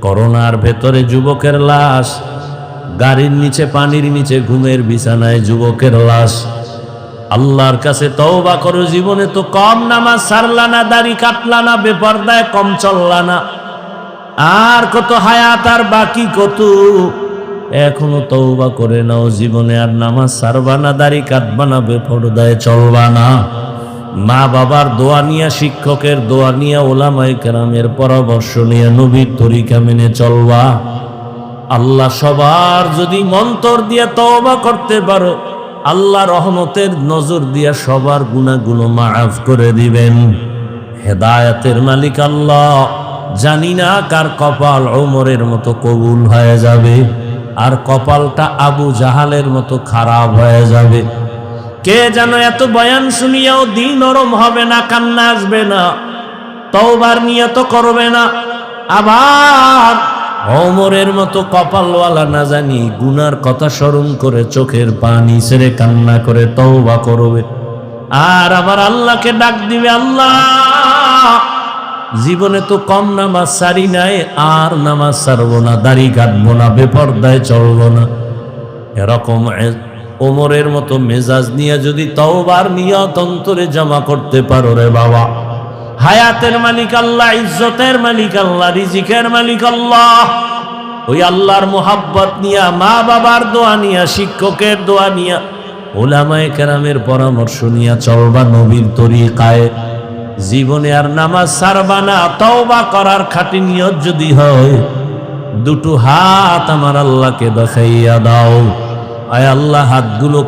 করোনার ভেতরে যুবকের লাশ, গাড়ির নিচে, পানির নিচে, ঘুমের বিছানায় যুবকের লাশ। আল্লাহর কাছে তওবা করো, জীবনে তো কম নামাজ ছাড়লা না, দাড়ি কাটলা না, বেপরদায় কম চললা না, আর কত হায়াত আর বাকি কত, এখনো তওবা করে নাও, জীবনে আর নামাজ ছাড়বা না, দাড়ি কাটবা না, বেপরদায় চলবা না। মা বাবার দোয়া নিয়ে, শিক্ষকের দোয়া নিয়ে, ওলামায়ে কেরামের পরামর্শ নিয়ে নবীর তরিকা মেনে চলবা। আল্লাহ সবার যদি মন্তর দিয়ে তওবা করতে পারো, আল্লাহ রহমতের নজর দিয়া সবার গুনাহগুলো মাফ করে দিবেন। হেদায়েতের মালিক আল্লাহ, জানি না কার কপাল ওমরের মতো কবুল হয়ে যাবে। আর কপালটা আবু জাহালের মতো খারাপ হয়ে যাবে। কে যেন এত বয়ান শুনিয়াও দিল নরম হবে না, কান্না আসবে না, তওবার নিয়ত করবে না। আবার ওমরের মতো কপালওয়ালা না জানি গুনার কথা স্মরণ করে চোখের পানি ছেড়ে কান্না করে তওবা করবে, আর আমার আল্লাহকে ডাক দিবে, আল্লাহ জীবনে তো কম নামাজ সারি নাই, আর নামাজ সারবো না, দাড়ি কাটবো না, বেপরদায় চলবো না। এরকম ওমরের মতো মেজাজ নিয়ে যদি তওবার নিয়ত অন্তরে জমা করতে পারো রে বাবা, হায়াতের মালিক আল্লাহ, ইজ্জতের মালিক আল্লাহ, রিজিকের মালিক আল্লাহ, ওই আল্লাহর মোহাব্বত নিয়া, মা বাবার দোয়া নিয়া, শিক্ষকের দোয়া নিয়া, উলামায়ে কেরামের পরামর্শ নিয়া চলবা নবীর তরিকায়। জীবনে আর নামাজ ছাড়বা না। তওবা করার খাঁটি নিয়ত যদি হয়, দুটো হাত আমার আল্লাহকে দেখাইয়া দাও। আয় আল্লাহ, হাতগুলো